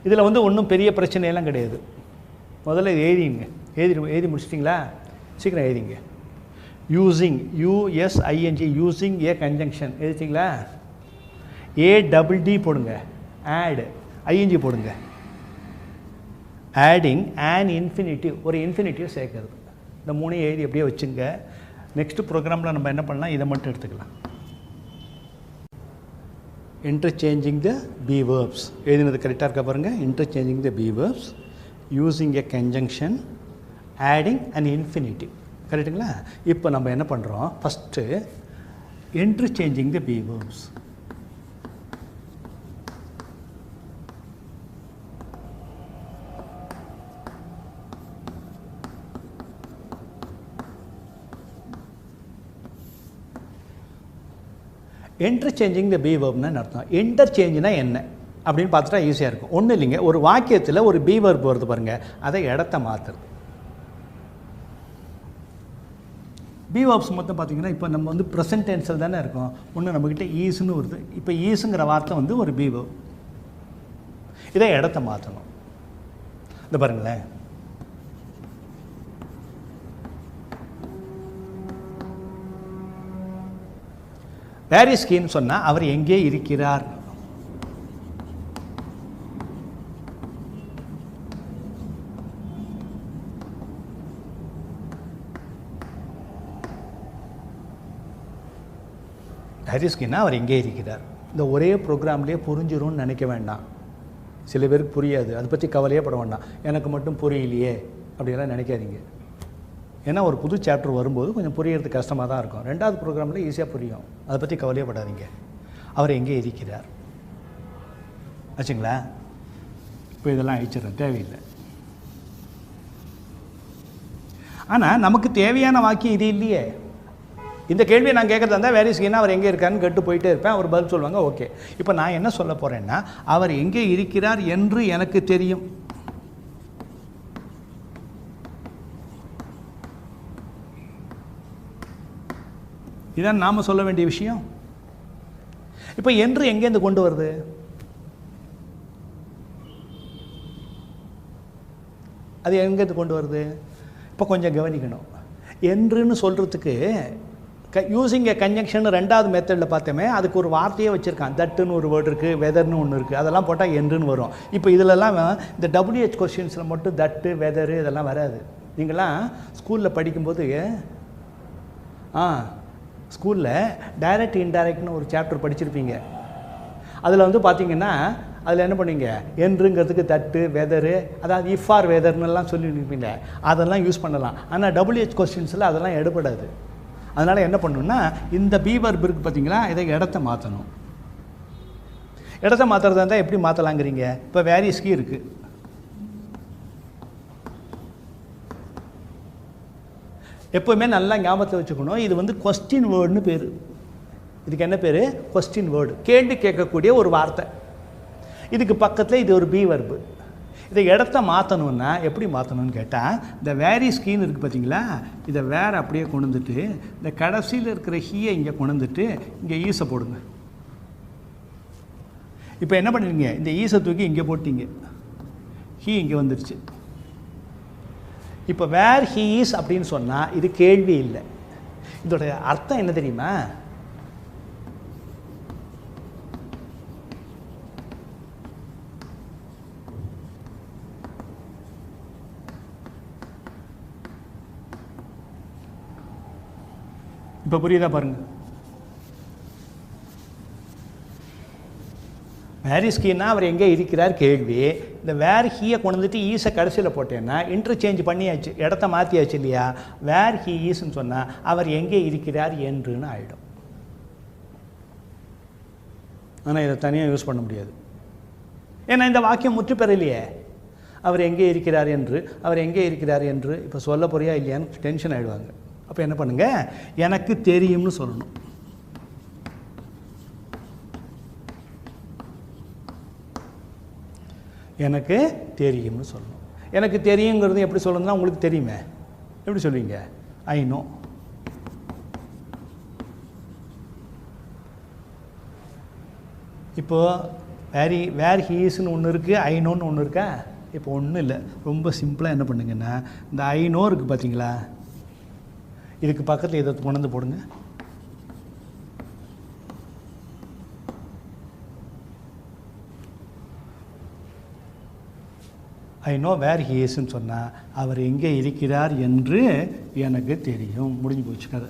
Speaker 1: இதில் வந்து ஒன்றும் பெரிய பிரச்சனையெல்லாம் கிடையாது. முதல்ல இது எழுதிங்க. எழுதி முடிச்சிட்டிங்களா? சீக்கிரம் எழுதிங்க. Using, U S I N G, using a conjunction எழுதிட்டிங்களா? ஏடபிள்டி போடுங்க, ஆட், ஐஎன்ஜி போடுங்க. ஆடிங் அண்ட் இன்ஃபினிட்டிவ், ஒரு இன்ஃபினிட்டிவ் சேர்க்கறது. இந்த 3 எழுதி அப்படியே வச்சுங்க. நெக்ஸ்ட்டு ப்ரோக்ராமில் நம்ம என்ன பண்ணலாம், இதை மட்டும் எடுத்துக்கலாம். interchanging the be verbs எழுதினது கரெக்டாக இருக்கா பாருங்கள். interchanging the be verbs, using a conjunction, adding an infinitive. கரெக்டுங்களா? இப்போ நம்ம என்ன பண்ணுறோம், first interchanging the be verbs. Interchanging the be வேர்ப்னு அர்த்தம். இன்டர்சேஞ்சுனா என்ன அப்படின்னு பார்த்துட்டா ஈஸியாக இருக்கும். ஒன்றும் இல்லைங்க, ஒரு வாக்கியத்தில் ஒரு பி வேர்ப் வருது பாருங்கள், அதை இடத்த மாற்றுறது. பி வேர்ப்ஸ் மொத்தம் பார்த்தீங்கன்னா இப்போ நம்ம வந்து ப்ரெசன்ட் டென்ஸில் தானே இருக்கோம். ஒன்று நம்மக்கிட்ட ஈஸ்ன்னு வருது. இப்போ ஈஸுங்கிற வார்த்தை வந்து ஒரு பி வேர்ப். இதை இடத்த மாற்றணும். இந்த பாருங்களேன், வேர் இஸ் ஹீன்னு சொன்னால் அவர் எங்கே இருக்கிறார். வேர் இஸ் ஹீன்னா அவர் எங்கே இருக்கிறார். இந்த ஒரே ப்ரோக்ராம்லேயே புரிஞ்சிரும்னு நினைக்க வேண்டாம். சில பேருக்கு புரியாது, அதை பற்றி கவலையே பட வேண்டாம். எனக்கு மட்டும் புரியலையே அப்படியெல்லாம் நினைக்காதீங்க. ஏன்னா ஒரு புது சாப்டர் வரும்போது கொஞ்சம் புரியறது கஷ்டமாக தான் இருக்கும். 2வது ப்ரோக்ராமில் ஈஸியாக புரியும். அதை பற்றி கவலையே படாதீங்க. அவர் எங்கே இருக்கிறார் ஆச்சுங்களா? இப்போ இதெல்லாம் அழிச்சிடறேன், தேவையில்லை. ஆனால் நமக்கு தேவையான வாக்கியம் இது இல்லையே. இந்த கேள்வியை நான் கேட்குறதா இருந்தால் வேர் இஸ் கீனா அவர் எங்கே இருக்காருன்னு கேட்டு போயிட்டே இருப்பேன், அவர் பதில் சொல்லுவாங்க. ஓகே, இப்போ நான் என்ன சொல்ல போகிறேன்னா, அவர் எங்கே இருக்கிறார் என்று எனக்கு தெரியும். இதான் நாம் சொல்ல வேண்டிய விஷயம். இப்போ என்று எங்கேருந்து கொண்டு வருது? அது எங்கேருந்து கொண்டு வருது? இப்போ கொஞ்சம் கவனிக்கணும். என்றுன்னு சொல்கிறதுக்கு யூஸிங் எ கன்ஜங்ஷன் ரெண்டாவது மெத்தடில் பார்த்தோமே, அதுக்கு ஒரு வார்த்தையே வச்சுருக்கான். தட்டுன்னு ஒரு வேர்டு இருக்குது, வெதர்னு ஒன்று இருக்குது. அதெல்லாம் போட்டால் என்றுன்னு வரும். இப்போ இதிலெல்லாம் இந்த WH கொஸ்டின்ஸில் மட்டும் தட்டு வெதரு இதெல்லாம் வராது. நீங்களாம் ஸ்கூலில் படிக்கும்போது ஸ்கூலில் டைரக்ட் இன்டைரக்ட்னு ஒரு சாப்டர் படிச்சிருப்பீங்க. அதில் வந்து பார்த்தீங்கன்னா அதில் என்ன பண்ணுவீங்க, என்றுங்கிறதுக்கு தட்டு வெதரு, அதாவது இஃப் ஆர் வெதர்னுலாம் சொல்லியிருப்பீங்க. அதெல்லாம் யூஸ் பண்ணலாம். ஆனால் WH கொஸ்டின்ஸில் அதெல்லாம் எடுபடாது. அதனால் என்ன பண்ணணும்னா, இந்த பி வர்ப் இருக்குது பார்த்தீங்களா, இதை இடத்த மாற்றணும். இடத்த மாற்றுறதா இருந்தால் எப்படி மாற்றலாங்கிறீங்க? இப்போ வேர் இஸ் கீ இருக்குது. எப்போவுமே நல்லா ஞாபகத்தை வச்சுக்கணும், இது வந்து கொஸ்டின் வேர்டுன்னு பேர். இதுக்கு என்ன பேர்? கொஸ்டின் வேர்டு, கேள்வி கேட்கக்கூடிய ஒரு வார்த்தை. இதுக்கு பக்கத்தில் இது ஒரு பி வர்பு. இதை இடத்த மாற்றணுன்னா எப்படி மாற்றணும்னு கேட்டால், இந்த வேர் இஸ் கீன்னு இருக்குது பார்த்தீங்களா, இதை வேற அப்படியே கொண்டு வந்துட்டு இந்த கடைசியில் இருக்கிற ஹீயை இங்கே கொண்டு வந்துட்டு இங்கே ஈஸை போடுங்க. இப்போ என்ன பண்ணுவீங்க, இந்த ஈஸை தூக்கி இங்கே போட்டிங்க, ஹீ இங்கே வந்துடுச்சு. இப்போ வேர் ஹீ இஸ் அப்படின்னு சொன்னால் இது கேள்வி இல்லை. இதோட அர்த்தம் என்ன தெரியுமா? இப்போ புரியுதா பாருங்கள். வேர் இஸ் கீன்னா அவர் எங்கே இருக்கிறார் கேள்வி. இந்த வேர் ஹீயை கொண்டு வந்துட்டு ஈஸை கடைசியில் போட்டேன்னா இன்டர்சேஞ்ச் பண்ணியாச்சு, இடத்த மாற்றியாச்சு இல்லையா. வேர் ஹீ ஈஸ்ன்னு சொன்னால் அவர் எங்கே இருக்கிறார் என்றுன்னு ஆகிடும். ஆனால் இதை தனியாக யூஸ் பண்ண முடியாது. ஏன்னா இந்த வாக்கியம் முற்று பெறலையே. அவர் எங்கே இருக்கிறார் என்று, அவர் எங்கே இருக்கிறார் என்று இப்போ சொல்ல போறியா இல்லையான்னு டென்ஷன் ஆகிடுவாங்க. அப்போ என்ன பண்ணுங்க, எனக்கு தெரியும்னு சொல்லணும். எனக்கு தெரியும்னு சொல்லணும். எனக்கு தெரியுங்கிறது எப்படி சொல்லணும்னா, உங்களுக்கு தெரியுமே, எப்படி சொல்லுவீங்க? I know. இப்போது வேர் ஹீஸ்ன்னு ஒன்று இருக்குது, ஐ நோன்னு ஒன்று இருக்கா? இப்போ ஒன்றும் இல்லை, ரொம்ப சிம்பிளாக என்ன பண்ணுங்கன்னா, இந்த ஐ நோ இருக்குது பார்த்தீங்களா, இதுக்கு பக்கத்தில் இதை கொண்டு போடுங்க. ஐ நோ வேர் ஹி இஸ்ன்னு சொன்னால் அவர் எங்கே இருக்கிறார் என்று எனக்கு தெரியும். முடிஞ்சு போச்சு கதை.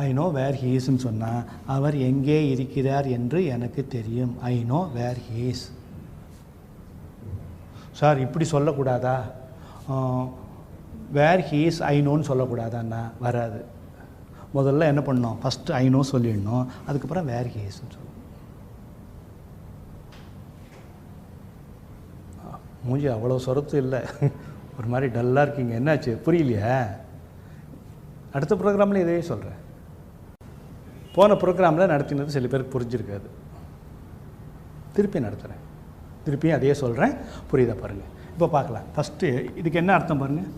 Speaker 1: ஐ நோ வேர் ஹி இஸ்ன்னு சொன்னால் அவர் எங்கே இருக்கிறார் என்று எனக்கு தெரியும். I know where he is. Sir இப்படி சொல்லக்கூடாதா? வேர் ஹீ இஸ் ஐ நோன்னு சொல்லக்கூடாதான்னா வராது. முதல்ல என்ன பண்ணணும், ஃபஸ்ட்டு ஐ நோ சொல்லிடணும், அதுக்கப்புறம் வேர் ஹீ இஸ்ன்னு சொல்லணும். மூஞ்சி அவ்வளோ சொரத்து இல்லை, ஒரு மாதிரி டல்லாக இருக்கீங்க. என்னாச்சு, புரியலையா? அடுத்த ப்ரோக்ராமில் இதே சொல்கிறேன். போன ப்ரோக்ராமில் நடத்தினது சில பேருக்கு புரிஞ்சிருக்காது. திருப்பி நடத்துகிறேன், திருப்பியும் அதையே சொல்கிறேன். புரியுதா பாருங்கள். இப்போ பார்க்கலாம். ஃபஸ்ட்டு இதுக்கு என்ன அர்த்தம் பாருங்கள்.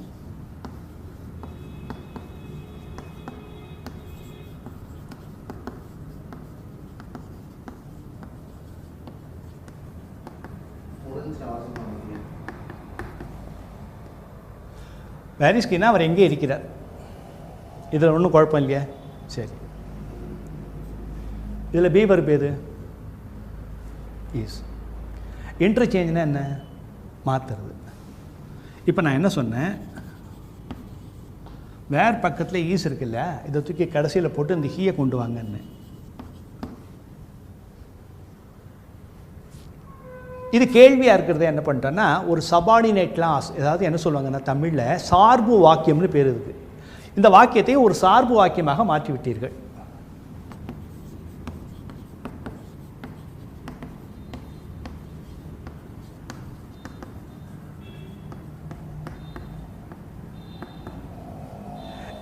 Speaker 1: வேர் இஸ் கீனா அவர் எங்கே இருக்கிறார், இதில் ஒன்றும் குழப்பம் இல்லையா? சரி, இதில் பி வர்ப் எது? இஸ். இன்டர்சேஞ்ச்னா என்ன? மாற்றுறது. இப்போ நான் என்ன சொன்னேன், வேர் பக்கத்தில் ஈஸ் இருக்குல்ல, இதை தூக்கி கடைசியில் போட்டு இந்த ஹீயை கொண்டு வாங்கன்னு. இது கேள்வியாக இருக்கிறத என்ன பண்ணிட்டேன்னா, ஒரு சபார்டினேட் கிளாஸ், ஏதாவது என்ன சொல்லுவாங்கன்னா தமிழில் சார்பு வாக்கியம்னு பேர் இருக்குது. இந்த வாக்கியத்தை ஒரு சார்பு வாக்கியமாக மாற்றிவிட்டீர்கள்.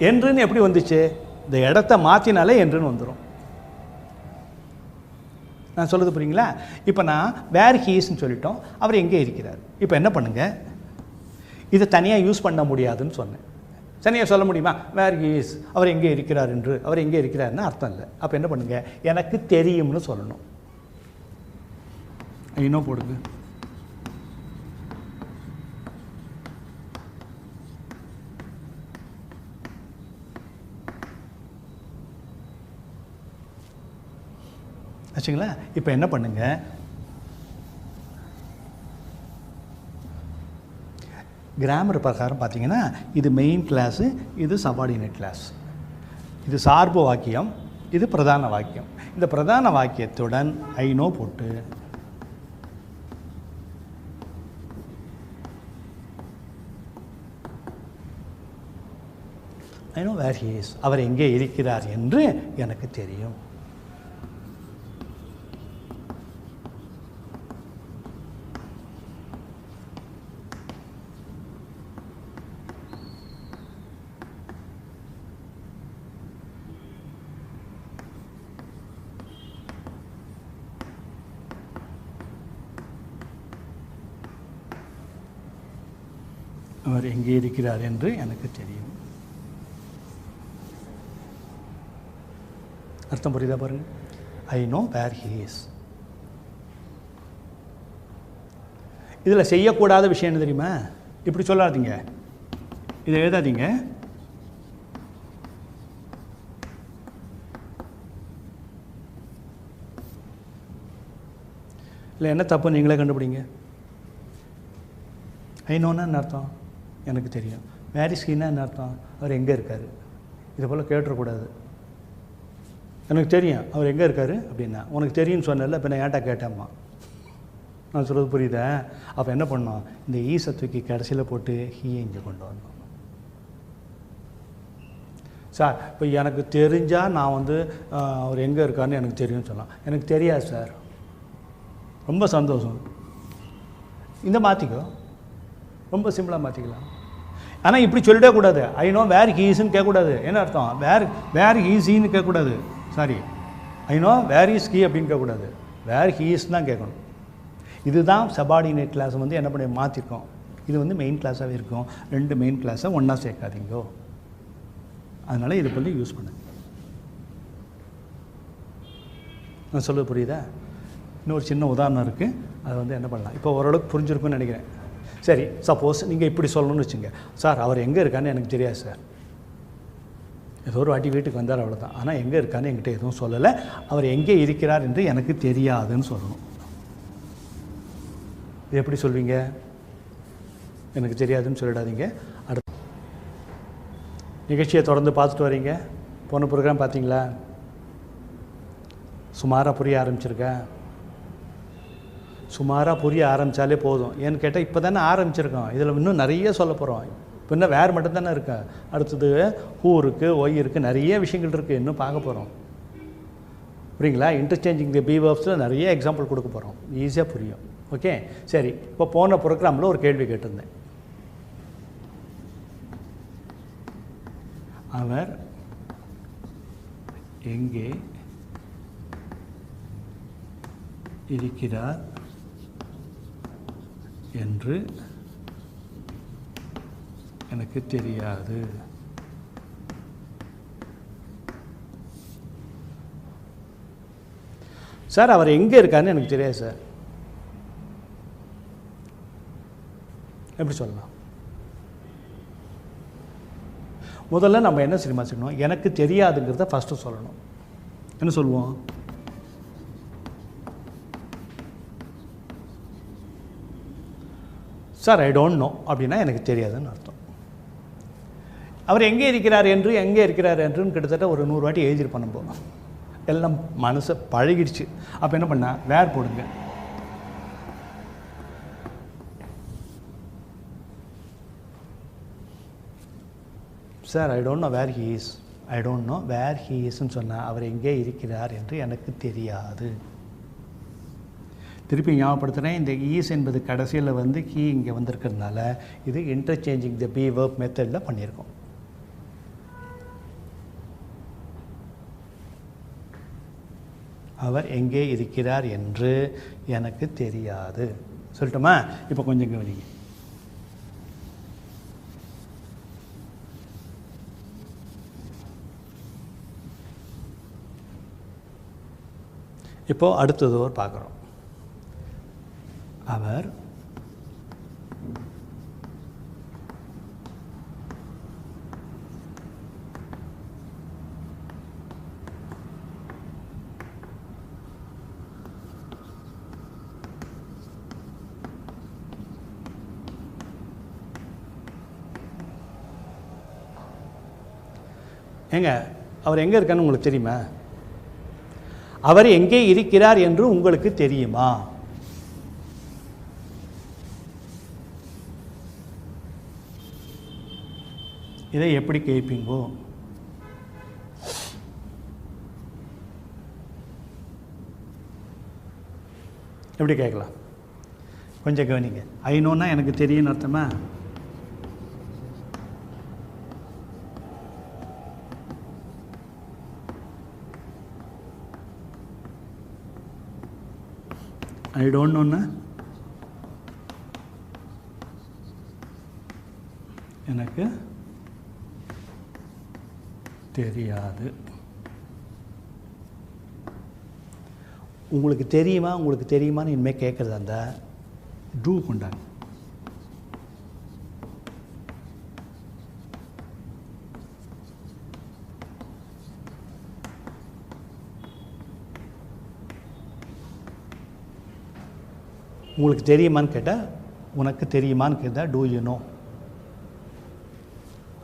Speaker 1: என்றுன்னு எப்படி வந்துச்சு? இந்த இடத்த மாற்றினாலே என்றுன்னு வந்துடும். நான் சொல்கிறது புரியுங்களா? இப்போ நான் வேர் ஹீஸ்ன்னு சொல்லிட்டோம், அவர் எங்கே இருக்கிறார். இப்போ என்ன பண்ணுங்கள், இதை தனியாக யூஸ் பண்ண முடியாதுன்னு சொன்னேன். தனியாக சொல்ல முடியுமா? வேர் ஹீஸ், அவர் எங்கே இருக்கிறார் என்று. அவர் எங்கே இருக்கிறாருன்னு அர்த்தம் இல்லை. அப்போ என்ன பண்ணுங்கள், எனக்கு தெரியும்னு சொல்லணும். இன்னும் போடுங்க. ஆச்சுங்களா? இப்போ என்ன பண்ணுங்க, கிராமர் பிரகாரம் பார்த்தீங்கன்னா இது மெயின் கிளாஸு, இது சபார்டினேட் கிளாஸ், இது சார்பு வாக்கியம், இது பிரதான வாக்கியம். இந்த பிரதான வாக்கியத்துடன் ஐ நோ போட்டு I know where he is, அவர் எங்கே இருக்கிறார் என்று எனக்கு தெரியும். அவர் எங்கே இருக்கிறார் என்று எனக்கு தெரியும். அர்த்தம் புரியுதா பாருங்க? I know where he is. இதில் செய்யக்கூடாத விஷயம் என்ன தெரியுமா? இப்படி சொல்லாதீங்க, இதை எழுதாதீங்க. இல்லை என்ன தப்பு நீங்களே கண்டுபிடிங்க. ஐ நோன்னா என்ன அர்த்தம்? எனக்கு தெரியும். வேர் இஸ் ஹீனா என்ன அர்த்தம்? அவர் எங்கே இருக்கார். இதை போல் கேட்டுறக்கூடாது. எனக்கு தெரியும் அவர் எங்கே இருக்கார் அப்படின்னா, உனக்கு தெரியும்னு சொன்னல, இப்போ நான் ஏன்டா கேட்டேம்மா. நான் சொல்கிறது புரியுதா? அப்போ என்ன பண்ணோம், இந்த ஈஸை தூக்கி கடைசியில் போட்டு ஹீயை இங்கே கொண்டு வந்தோம். சார் இப்போ எனக்கு தெரிஞ்சால் நான் அவர் எங்கே இருக்காருன்னு எனக்கு தெரியும்னு சொல்லலாம். எனக்கு தெரியாது சார். ரொம்ப சந்தோஷம். இந்த மாற்றிக்கோ, ரொம்ப சிம்பிளாக மாற்றிக்கலாம். ஆனால் இப்படி சொல்லிடவே கூடாது. ஐ நோ வேர் ஹீஸ்ன்னு கேட்கக்கூடாது. என்ன அர்த்தம்? வேர் ஹீஸின்னு கேட்கக்கூடாது. Sorry, I know where is he அப்படின்னு கேட்கக்கூடாது. வேர் ஹீஸ் தான் கேட்கணும். இதுதான் சபார்டினேட் கிளாஸ் என்ன பண்ணி மாற்றிருக்கோம். இது மெயின் கிளாஸாகவே இருக்கும். ரெண்டு மெயின் கிளாஸை ஒன்றா சேர்க்காதீங்கோ. அதனால் இது பண்ணி யூஸ் பண்ணுங்க. நான் சொல்வது புரியுதா? இன்னொரு சின்ன உதாரணம் இருக்குது, அது என்ன பண்ணலாம். இப்போ ஓரளவுக்கு புரிஞ்சிருக்குன்னு நினைக்கிறேன். சரி, சப்போஸ் நீங்கள் இப்படி சொல்லணும்னு வச்சுங்க, சார் அவர் எங்கே இருக்கான்னு எனக்கு தெரியாது சார். ஏதோ ஒரு வாட்டி வீட்டுக்கு வந்தார், அவ்வளோதான். ஆனால் எங்கே இருக்கான்னு என்கிட்ட எதுவும் சொல்லலை. அவர் எங்கே இருக்கிறார் என்று எனக்கு தெரியாதுன்னு சொல்லணும். இது எப்படி சொல்வீங்க? எனக்கு தெரியாதுன்னு சொல்லிடாதீங்க. அடுத்த நிகழ்ச்சியை தொடர்ந்து பார்த்துட்டு வரீங்க. போன ப்ரோக்ராம் பார்த்தீங்களா? சுமாராக புரிய ஆரம்பிச்சிருக்கேன். சுமாராக புரிய ஆரம்பித்தாலே போதும். ஏன்னு கேட்டால் இப்போ தானே ஆரம்பிச்சிருக்கோம். இதில் இன்னும் நிறைய சொல்ல போகிறோம். இப்போ இன்னும் வேறு மட்டும் தானே இருக்கா. அடுத்தது ஹூ இருக்குது, ஒய் இருக்குது, நிறைய விஷயங்கள் இருக்குது இன்னும் பார்க்க போகிறோம். புரியுங்களா? இன்டர்சேஞ்சிங் தி பி வேர்ப்ஸில் நிறைய எக்ஸாம்பிள் கொடுக்க போகிறோம். ஈஸியாக புரியும். ஓகே, சரி. இப்போ போன ப்ரோக்ராமில் ஒரு கேள்வி கேட்டிருந்தேன். அவர் எங்கே இருக்கிறார் என்று எனக்கு தெரியாது. சார் அவர் எங்கே இருக்காருன்னு எனக்கு தெரியாது சார். எப்படி சொல்லலாம்? முதல்ல நம்ம என்ன தெரியுமா சொல்லணும்? எனக்கு தெரியாதுங்கிறத ஃபஸ்ட்டு சொல்லணும். என்ன சொல்லுவோம்? சார் ஐ டோன்ட் நோ அப்படின்னா எனக்கு தெரியாதுன்னு அர்த்தம். அவர் எங்கே இருக்கிறார் என்றுன்னு கிட்டத்தட்ட ஒரு 100 வாட்டி எழுதியிருப்போம். நம்ம எல்லாம் மனசை பழகிடுச்சு. அப்போ என்ன பண்ணால் வேர் போடுங்க. Sir I don't know where he is. I don't know where he இஸ்ன்னு சொன்னால் அவர் எங்கே இருக்கிறார் என்று எனக்கு தெரியாது. திருப்பி ஞாபகப்படுத்துகிறேன், இந்த ஈஸ் என்பது கடைசியில் ஹீ இங்கே வந்திருக்கிறதுனால இது இன்டர்சேஞ்சிங் த பி வேர்ப் மெத்தடில் பண்ணியிருக்கோம். அவர் எங்கே இருக்கிறார் என்று எனக்கு தெரியாது. சொல்லட்டுமா? இப்போ கொஞ்சம் கவனிங்க. இப்போது அடுத்தது ஒரு பார்க்குறோம். அவர் அவர் எங்கே இருக்கான்னு உங்களுக்கு தெரியுமா? அவர் எங்கே இருக்கிறார் என்று உங்களுக்கு தெரியுமா? இதை எப்படி கேட்பீங்கோ? எப்படி கேட்கலாம்? கொஞ்சம் கவனிங்க. ஐநோன்னா எனக்கு தெரியும்னு அர்த்தமா? ஐ டோன்ட் நோன்னா எனக்கு தெரியாது. உங்களுக்கு தெரியுமா உங்களுக்கு தெரியுமான்னு இனிமேல் கேட்குறதா இருந்தால் டூ கொண்டாங்க. உங்களுக்கு தெரியுமான்னு கேட்டால், உனக்கு தெரியுமான்னு கேட்டால் do you know.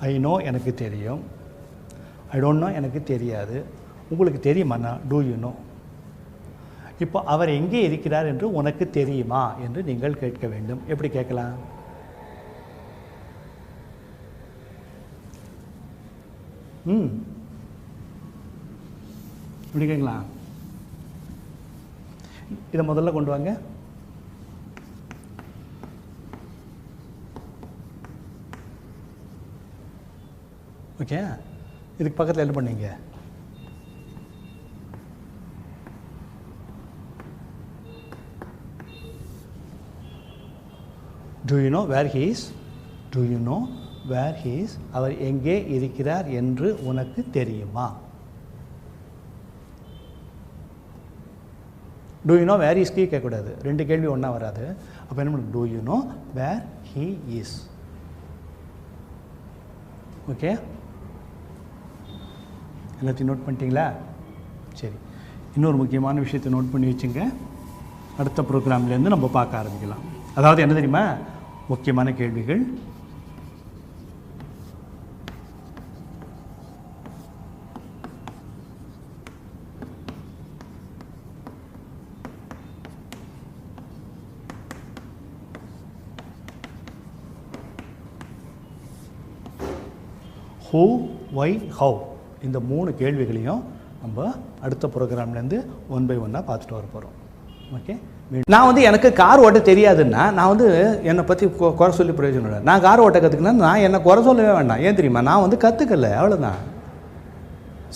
Speaker 1: I know எனக்கு தெரியும். ஐ டோன்ட் நோ எனக்கு தெரியாது. உங்களுக்கு தெரியுமாண்ணா டூ யூ நோ. இப்போ அவர் எங்கே இருக்கிறார் என்று உனக்கு தெரியுமா என்று நீங்கள் கேட்க வேண்டும். எப்படி கேட்கலாம்? எப்படி கேட்கலாம்? இதை முதல்ல கொண்டு வாங்க. ஓகே, இதுக்கு பக்கத்தில் என்ன பண்ணீங்க? Do you know where he is? Do you know where he is? அவர் எங்கே இருக்கிறார் என்று உனக்கு தெரியுமா? Do you know where is he கேட்கக்கூடாது. ரெண்டு கேள்வி ஒன்றா வராது. அப்போ என்ன பண்ணணும்? Do you know where he is? Okay, எல்லாத்தையும் நோட் பண்ணிட்டீங்களா? சரி, இன்னொரு முக்கியமான விஷயத்தை நோட் பண்ணி வச்சுங்க. அடுத்த ப்ரோக்ராம்லேருந்து நம்ம பார்க்க ஆரம்பிக்கலாம். அதாவது என்ன தெரியுமா, முக்கியமான கேள்விகள். ஹூ, ஒய், ஹவ், இந்த மூணு கேள்விகளையும் நம்ம அடுத்த ப்ரோக்ராம்லேருந்து 1 by 1 பார்த்துட்டு வர போகிறோம். ஓகே, நான் எனக்கு கார் ஓட்ட தெரியாதுன்னா நான் என்னை பற்றி குறை சொல்லி பிரயோஜனம் இல்லை. நான் கார் ஓட்ட கற்றுக்கினா நான் என்னை குறை சொல்லவே வேண்டாம். ஏன் தெரியுமா? நான் கற்றுக்கல, அவ்வளோதான்.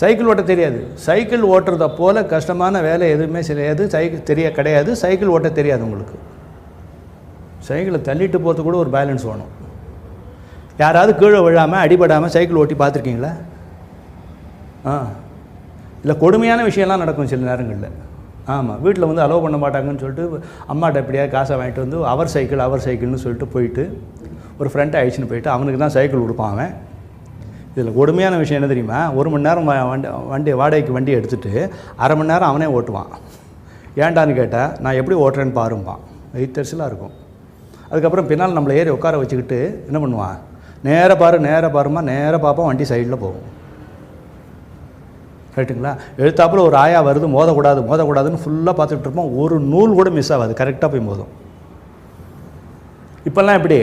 Speaker 1: சைக்கிள் ஓட்ட தெரியாது. சைக்கிள் ஓட்டுறத போல் கஷ்டமான வேலை எதுவுமே செய்யாது. சைக்கிள் கிடையாது. சைக்கிள் ஓட்ட தெரியாது உங்களுக்கு. சைக்கிளை தள்ளிட்டு போகிறது கூட ஒரு பேலன்ஸ் வேணும். யாராவது கீழே விழாமல் அடிபடாமல் சைக்கிள் ஓட்டி பார்த்துருக்கீங்களா? இல்லை, கொடுமையான விஷயம்லாம் நடக்கும் சில நேரங்களில். ஆமாம், வீட்டில் அலோவ் பண்ண மாட்டாங்கன்னு சொல்லிட்டு அம்மாட்ட எப்படியாவது காசை வாங்கிட்டு அவர் சைக்கிள்னு சொல்லிட்டு போயிட்டு ஒரு ஃப்ரெண்டை அழிச்சுன்னு போயிட்டு அவனுக்கு தான் சைக்கிள் கொடுப்பான் அவன். இதில் கொடுமையான விஷயம் என்ன தெரியுமா? 1 மணி நேரம் வண்டி வாடகைக்கு வண்டி எடுத்துகிட்டு 1/2 மணி நேரம் அவனே ஓட்டுவான். ஏன்டான்னு கேட்டால், நான் எப்படி ஓட்டுறேன்னு பாரும்பான். வெயிட்டர்ஸ்லாம் இருக்கும். அதுக்கப்புறம் பின்னால் நம்மளை ஏறி உட்கார வச்சுக்கிட்டு என்ன பண்ணுவான்? நேராக பாருமா, நேராக பார்ப்போம், வண்டி சைடில் போகும். ரைட்டுங்களா? எழுத்தாப்பில் ஒரு ஆயா வருது, மோதக்கூடாதுன்னு ஃபுல்லாக பார்த்துக்கிட்டு இருப்போம். ஒரு நூல் கூட மிஸ் ஆகாது, கரெக்டாக போய் மோதும். இப்போல்லாம் எப்படி?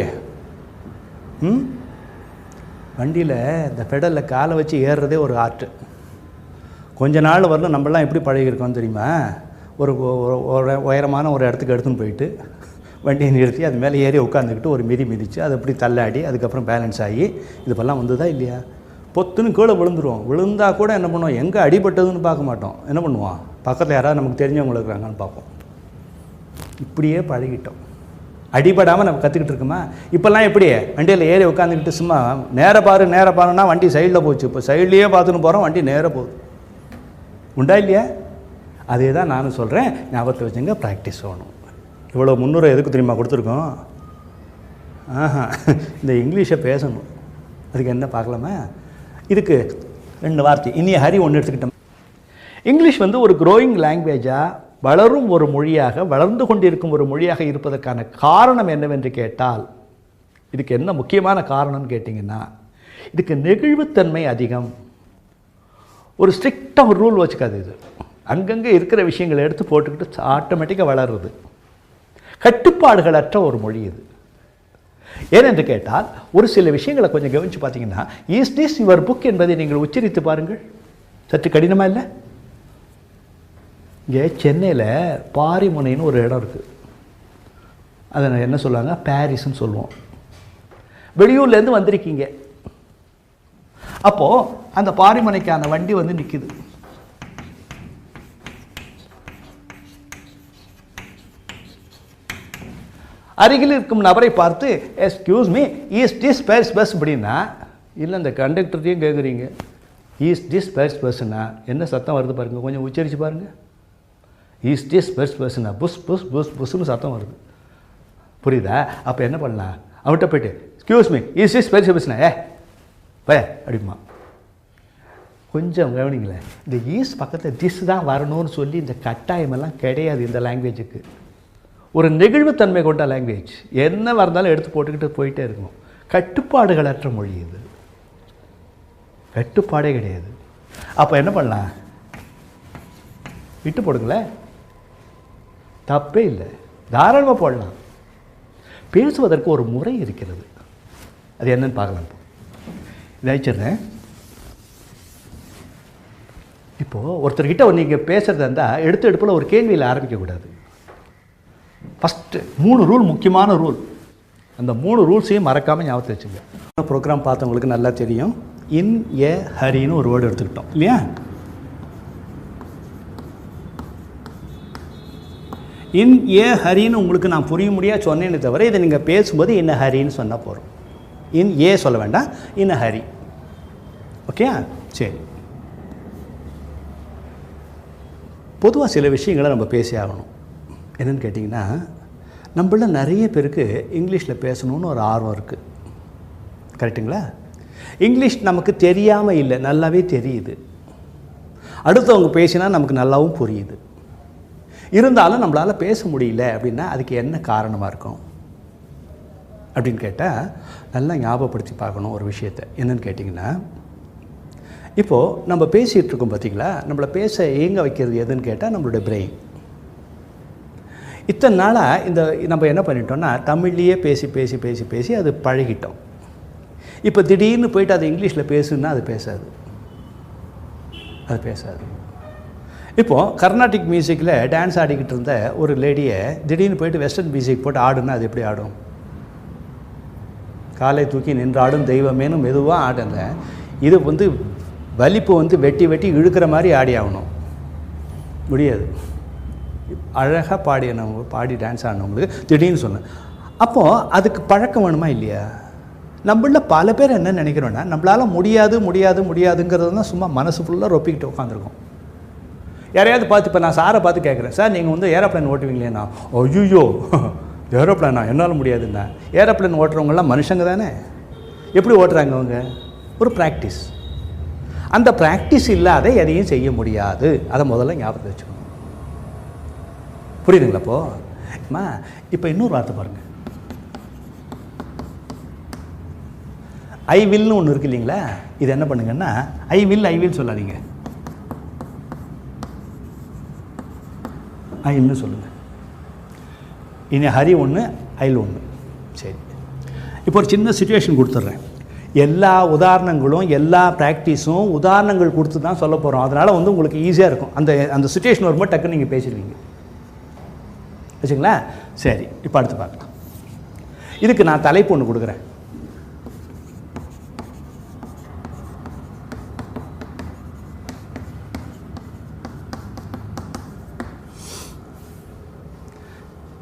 Speaker 1: வண்டியில் இந்த பெடலில் காலை வச்சு ஏறுறதே ஒரு ஆர்ட்டு. கொஞ்ச நாள் வரலும் நம்மளாம் எப்படி பழகிருக்கோம் தெரியுமா? ஒரு உயரமான ஒரு இடத்துக்கு எடுத்துன்னு போயிட்டு வண்டியை நிறுத்தி அது மேலே ஏறி உட்காந்துக்கிட்டு ஒரு மிதித்து அதை எப்படி தள்ளாடி அதுக்கப்புறம் பேலன்ஸ் ஆகி இதுப்பெல்லாம் வந்ததா இல்லையா? பொத்துன்னு கீழே விழுந்துருவோம். விழுந்தால் கூட என்ன பண்ணுவோம்? எங்கே அடிபட்டதுன்னு பார்க்க மாட்டோம். என்ன பண்ணுவோம்? பக்கத்தில் யாராவது நமக்கு தெரிஞ்சவங்க இருக்கிறாங்கன்னு பார்ப்போம். இப்படியே பழகிட்டோம். அடிபடாமல் நம்ம கற்றுக்கிட்டு இருக்கோமா? இப்போல்லாம் எப்படி வண்டியில் ஏறி உட்காந்துக்கிட்டு சும்மா நேராக பாருன்னா வண்டி சைடில் போச்சு. இப்போ சைட்லேயே பார்த்துன்னு போகிறோம், வண்டி நேராக போகுது. உண்டா இல்லையா? அதே தான் நானும் சொல்கிறேன், ஞாபகத்தை வச்சுங்க, ப்ராக்டிஸ் ஆகணும். இவ்வளோ 300 எதுக்கு தெரியுமா கொடுத்துருக்கோம்? இந்த இங்கிலீஷை பேசணும். அதுக்கு என்ன பார்க்கலாமா? இதுக்கு 2 வார்த்தை. இனிய ஹரி ஒன்று எடுத்துக்கிட்டோம். இங்கிலீஷ் வந்து ஒரு க்ரோயிங் லாங்குவேஜாக, வளரும் ஒரு மொழியாக, வளர்ந்து கொண்டிருக்கும் ஒரு மொழியாக இருப்பதற்கான காரணம் என்னவென்று கேட்டால், இதுக்கு என்ன முக்கியமான காரணம்னு கேட்டிங்கன்னா, இதுக்கு நெகிழ்வுத்தன்மை அதிகம். ஒரு ஸ்ட்ரிக்டாக ஒரு ரூல் வச்சுக்காது. இது அங்கங்கே இருக்கிற விஷயங்களை எடுத்து போட்டுக்கிட்டு ஆட்டோமேட்டிக்காக வளருது. கட்டுப்பாடுகளற்ற ஒரு மொழி இது. ஏனென்று கேட்டால், ஒரு சில விஷயங்களை கொஞ்சம் கவனித்து பார்த்தீங்கன்னா, இஸ் திஸ் யுவர் புக் என்பதை நீங்கள் உச்சரித்து பாருங்கள். சற்று கடினமாக இல்லை? இங்கே சென்னையில் பாரிமுனைன்னு ஒரு இடம் இருக்குது. அதை என்ன சொல்லுவாங்க? பாரிஸ்ன்னு சொல்லுவோம். வெளியூர்லேருந்து வந்திருக்கீங்க. அப்போது அந்த பாரிமுனைக்கான வண்டி வந்து நிற்குது. அருகில் இருக்கும் நபரை பார்த்து, excuse me, is this Paris bus அப்படின்னா, இல்லை இந்த கண்டக்டர்த்தையும் கேட்குறீங்க, இஸ் திஸ் பாரிஸ் பஸ்ஸுன்னா என்ன சத்தம் வருது பாருங்கள், கொஞ்சம் உச்சரித்து பாருங்கள். இஸ் திஸ் பாரிஸ் பஸ்ஸுன்னா புஸ் புஸ் புஸ் புஸ்ன்னு சத்தம் வருது. புரியுதா? அப்போ என்ன பண்ணலாம்? அவன்கிட்ட போய்ட்டு, excuse me, is this Paris பஸ்ஸுன்னா பய அப்படிமா. கொஞ்சம் கவனிங்களேன். இந்த ஈஸ் பக்கத்தில் திஸ் தான் வரணும்னு சொல்லி இந்த கட்டாயமெல்லாம் கிடையாது இந்த லாங்குவேஜுக்கு. ஒரு நெகிழ்வுத்தன்மை கொண்ட லாங்குவேஜ். என்ன வரந்தாலும் எடுத்து போட்டுக்கிட்டு போயிட்டே இருக்கணும். கட்டுப்பாடுகளற்ற மொழி இது. கட்டுப்பாடே கிடையாது. அப்போ என்ன பண்ணலாம்? விட்டு போடுங்களேன், தப்பே இல்லை, தாராளமாக போடலாம். பேசுவதற்கு ஒரு முறை இருக்கிறது. அது என்னன்னு பார்க்கலாம். இதாச்சிடுறேன். இப்போது ஒருத்தர்கிட்ட நீங்கள் பேசுகிறதா இருந்தால் எடுப்பில் ஒரு கேள்வியில் ஆரம்பிக்கக்கூடாது. ஃபஸ்ட்டு 3 ரூல், முக்கியமான ரூல். அந்த 3 ரூல்ஸையும் மறக்காமல் ஞாபகத்தை வச்சுங்க. ப்ரோக்ராம் பார்த்தவங்களுக்கு நல்லா தெரியும். இன் ஏ ஹரின்னு ஒரு வேர்டு எடுத்துக்கிட்டோம் இல்லையா? இன் ஏ ஹரின்னு உங்களுக்கு நான் புரிய முடியாது சொன்னேன்னு தவிர, இதை நீங்கள் பேசும்போது இன்ன ஹரின்னு சொன்னால் போகிறோம். இன் ஏ சொல்ல வேண்டாம், இன்ன ஹரி. ஓகே, சரி. பொதுவாக சில விஷயங்களை நம்ம பேசி ஆகணும். என்னென்னு கேட்டிங்கன்னா, நம்மள நிறைய பேருக்கு இங்கிலீஷில் பேசணுன்னு ஒரு ஆர்வம் இருக்குது. கரெக்டுங்களா? இங்கிலீஷ் நமக்கு தெரியாமல் இல்லை, நல்லாவே தெரியுது. அடுத்தவங்க பேசினா நமக்கு நல்லாவும் புரியுது. இருந்தாலும் நம்மளால் பேச முடியல அப்படின்னா அதுக்கு என்ன காரணமாக இருக்கும் அப்படின்னு கேட்டால், நல்லா ஞாபகப்படுத்தி பார்க்கணும் ஒரு விஷயத்தை. என்னென்னு கேட்டிங்கன்னா, இப்போது நம்ம பேசிகிட்டு இருக்கோம் பார்த்தீங்களா, நம்மளை பேச இயங்க வைக்கிறது எதுன்னு கேட்டால் நம்மளுடைய பிரெயின். இத்தனை நாளாக இந்த நம்ம என்ன பண்ணிட்டோம்னா, தமிழ்லேயே பேசி பேசி பேசி பேசி அது பழகிட்டோம். இப்போ திடீர்னு போயிட்டு அது இங்கிலீஷில் பேசுன்னா அது பேசாது. இப்போது கர்நாடிக் மியூசிக்கில் டான்ஸ் ஆடிக்கிட்டு இருந்த ஒரு லேடியை திடீர்னு போயிட்டு வெஸ்டர்ன் மியூசிக் போட்டு ஆடுன்னா அது எப்படி ஆடும்? காலை தூக்கி நின்று ஆடும் தெய்வமேனு மெதுவாக ஆடுங்க. இது வந்து வலிப்பு வந்து வெட்டி வெட்டி இழுக்கிற மாதிரி ஆடி ஆகணும். முடியாது. அழகாக பாடி டான்ஸ் ஆடினவங்களுக்கு திடீர்னு சொன்னேன். அப்போது அதுக்கு பழக்கம் வேணுமா இல்லையா? நம்மள பல பேர் என்ன நினைக்கிறோன்னா, நம்மளால் முடியாதுங்கிறது தான் சும்மா மனசு ஃபுல்லாக ரொப்பிக்கிட்டு உட்காந்துருக்கோம். யாரையாவது பார்த்து, இப்போ நான் சாரை பார்த்து கேட்குறேன், சார் நீங்கள் வந்து ஏரோப்ளைன் ஓட்டுவீங்களேண்ணா? ஐயோ ஏரோப்ளைனா என்னால் முடியாதுண்ணா. ஏரோப்ளைன் ஓட்டுறவங்களாம் மனுஷங்க தானே. எப்படி ஓட்டுறாங்க அவங்க? ஒரு ப்ராக்டிஸ். அந்த ப்ராக்டிஸ் இல்லாத எதையும் செய்ய முடியாது. அதை முதல்ல ஞாபகத்தை வச்சுக்கணும். புரியுதுங்களா? அம்மா இப்போ இன்னொரு வார்த்தை பாருங்கள். ஐ வில்னு ஒன்று இருக்கு இல்லைங்களா? இது என்ன பண்ணுங்கன்னா, ஐ வில் சொல்லாதீங்க, ஐன்னு சொல்லுங்கள். இனி ஹரி ஒன்று, ஐல் ஒன்று. சரி, இப்போ ஒரு சின்ன சிச்சுவேஷன் கொடுத்துட்றேன். எல்லா உதாரணங்களும் எல்லா ப்ராக்டிஸும் உதாரணங்கள் கொடுத்து தான் சொல்ல போகிறோம். அதனால் வந்து உங்களுக்கு ஈஸியாக இருக்கும். அந்த சிச்சுவேஷன் வரும்போது டக்குன்னு நீங்கள் பேசிடுவீங்க. வச்சுங்களா? சரி, இப்போ அடுத்து பார்க்கலாம். இதுக்கு நான் தலைப்பு ஒன்று கொடுக்குறேன்.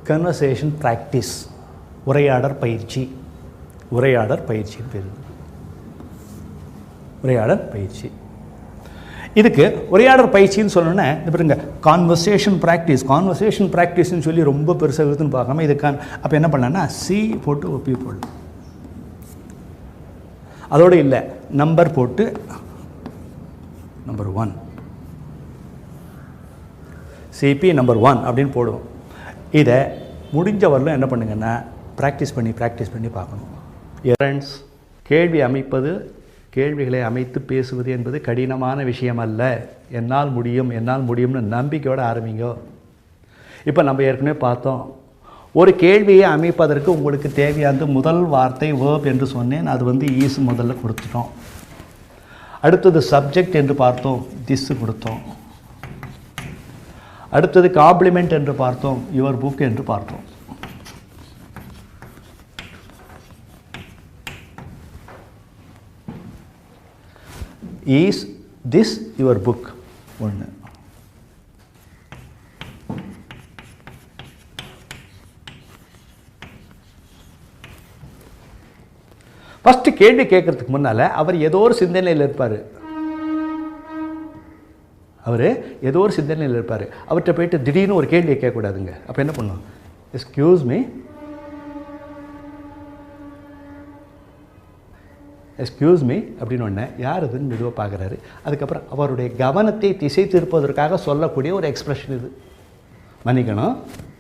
Speaker 1: கன்வர்சேஷன் ப்ராக்டிஸ், உரையாடற் பயிற்சி. உரையாடற் பயிற்சின்னு பேர். உரையாடற் பயிற்சி. இதுக்கு உரையாடற் பயிற்சின்னு சொல்லணுன்னா இது பாருங்க, கான்வர்சேஷன் ப்ராக்டிஸ். கான்வர்சேஷன் ப்ராக்டிஸ்ன்னு சொல்லி ரொம்ப பெருசாக இருக்குதுன்னு பார்க்காம இதுக்கான அப்போ என்ன பண்ணலான்னா சி போட்டு ஒப்பி போடலாம். அதோடு இல்லை, நம்பர் போட்டு நம்பர் 1 சிபி நம்பர் 1 அப்படின்னு போடுவோம். இதை முடிஞ்ச வரலும் என்ன பண்ணுங்கன்னா ப்ராக்டிஸ் பண்ணி பார்க்கணும். ஃப்ரெண்ட்ஸ், கேள்வி அமைப்பது, கேள்விகளை அமைத்து பேசுவது என்பது கடினமான விஷயம் அல்ல. என்னால் முடியும்னு நம்பிக்கையோடு ஆரம்பிங்கோ. இப்போ நம்ம ஏற்கனவே பார்த்தோம், ஒரு கேள்வியை அமைப்பதற்கு உங்களுக்கு தேவையான முதல் வார்த்தை வேர்ப் என்று சொன்னேன். அது ஈஸ் முதல்ல கொடுத்துட்டோம். அடுத்தது சப்ஜெக்ட் என்று பார்த்தோம், திஸ் கொடுத்தோம். அடுத்தது காம்ப்ளிமெண்ட் என்று பார்த்தோம், யுவர் புக் என்று பார்த்தோம். Is this your book? ஒன்று. ஃபஸ்ட்டு கேள்வி கேட்கறதுக்கு முன்னால் அவர் ஏதோ ஒரு சிந்தனையில் இருப்பார். அவர்கிட்ட போயிட்டு திடீர்னு ஒரு கேள்வியை கேட்கக்கூடாதுங்க. அப்போ என்ன பண்ணும்? எக்ஸ்கியூஸ் மீ அப்படின்னு ஒன்று யார் இதுன்னு மெதுவாக பார்க்குறாரு. அதுக்கப்புறம் அவருடைய கவனத்தை திசை திருப்பதற்காக சொல்லக்கூடிய ஒரு எக்ஸ்ப்ரெஷன் இது. மன்னிக்கணும்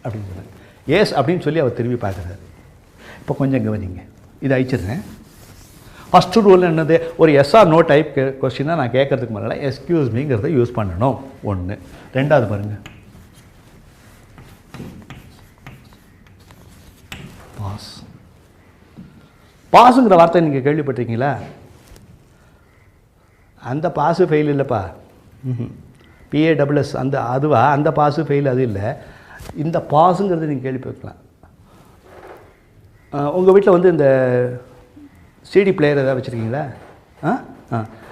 Speaker 1: அப்படின்னு சொன்னார். எஸ் அப்படின்னு சொல்லி அவர் திரும்பி பார்க்குறாரு. இப்போ கொஞ்சம் கவனிங்க, இதை அழிச்சிடுறேன். ஃபஸ்ட்டு ரூல் என்னது? ஒரு எஸ் ஆர் நோ டைப் கொஸ்டினாக நான் கேட்கறதுக்கு முன்னால் எக்ஸ்கியூஸ் மீங்கிறத யூஸ் பண்ணணும். ஒன்று. ரெண்டாவது பாருங்கள், பாஸுங்கிற வார்த்தை நீங்கள் கேள்விப்பட்டிருக்கீங்களா? அந்த பாஸு ஃபெயில் இல்லைப்பா. PASS அந்த பாஸு ஃபெயில் அது இல்லை. இந்த பாஸுங்கிறது நீங்கள் கேள்விப்பட்டிருக்கலாம். உங்கள் வீட்டில் இந்த சிடி பிளேயர் எதாவது வச்சுருக்கீங்களா?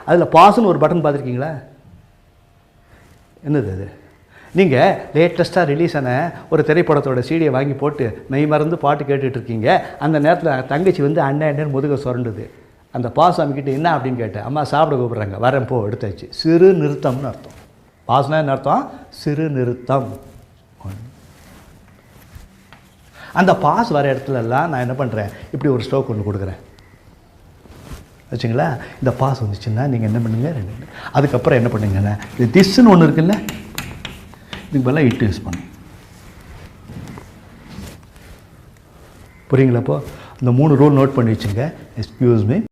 Speaker 1: அதில் பாஸுன்னு ஒரு பட்டன் பார்த்துருக்கீங்களா? என்னது அது? நீங்கள் லேட்டஸ்ட்டாக ரிலீஸ் ஆன ஒரு திரைப்படத்தோட சிடியை வாங்கி போட்டு மெய் மறந்து பாட்டு கேட்டுட்ருக்கீங்க. அந்த நேரத்தில் தங்கச்சி அண்ணன் முதுக சுரண்டுது. அந்த பாஸ் அமைக்கிட்டு என்ன அப்படின்னு கேட்டேன். அம்மா சாப்பிட கூப்பிட்றாங்க. வரேன் போ, எடுத்தாச்சு. சிறு நிறுத்தம்னு அர்த்தம். பாஸ்னா என்ன அர்த்தம்? சிறு நிறுத்தம். அந்த பாஸ் வர இடத்துலலாம் நான் என்ன பண்ணுறேன், இப்படி ஒரு ஸ்ட்ரோக் ஒன்று கொடுக்குறேன் வச்சுங்களா. இந்த பாஸ் வந்துச்சுன்னா நீங்கள் என்ன பண்ணுங்க, அதுக்கப்புறம் என்ன பண்ணுங்கன்னா இது திஸ்ன்னு ஒன்று இருக்குல்ல, இதுக்கு பதிலாக இட்டு யூஸ் பண்ணுங்க. புரியுங்களா? அப்போ இந்த 3 ரூல் நோட் பண்ணி வச்சுங்க. Excuse me,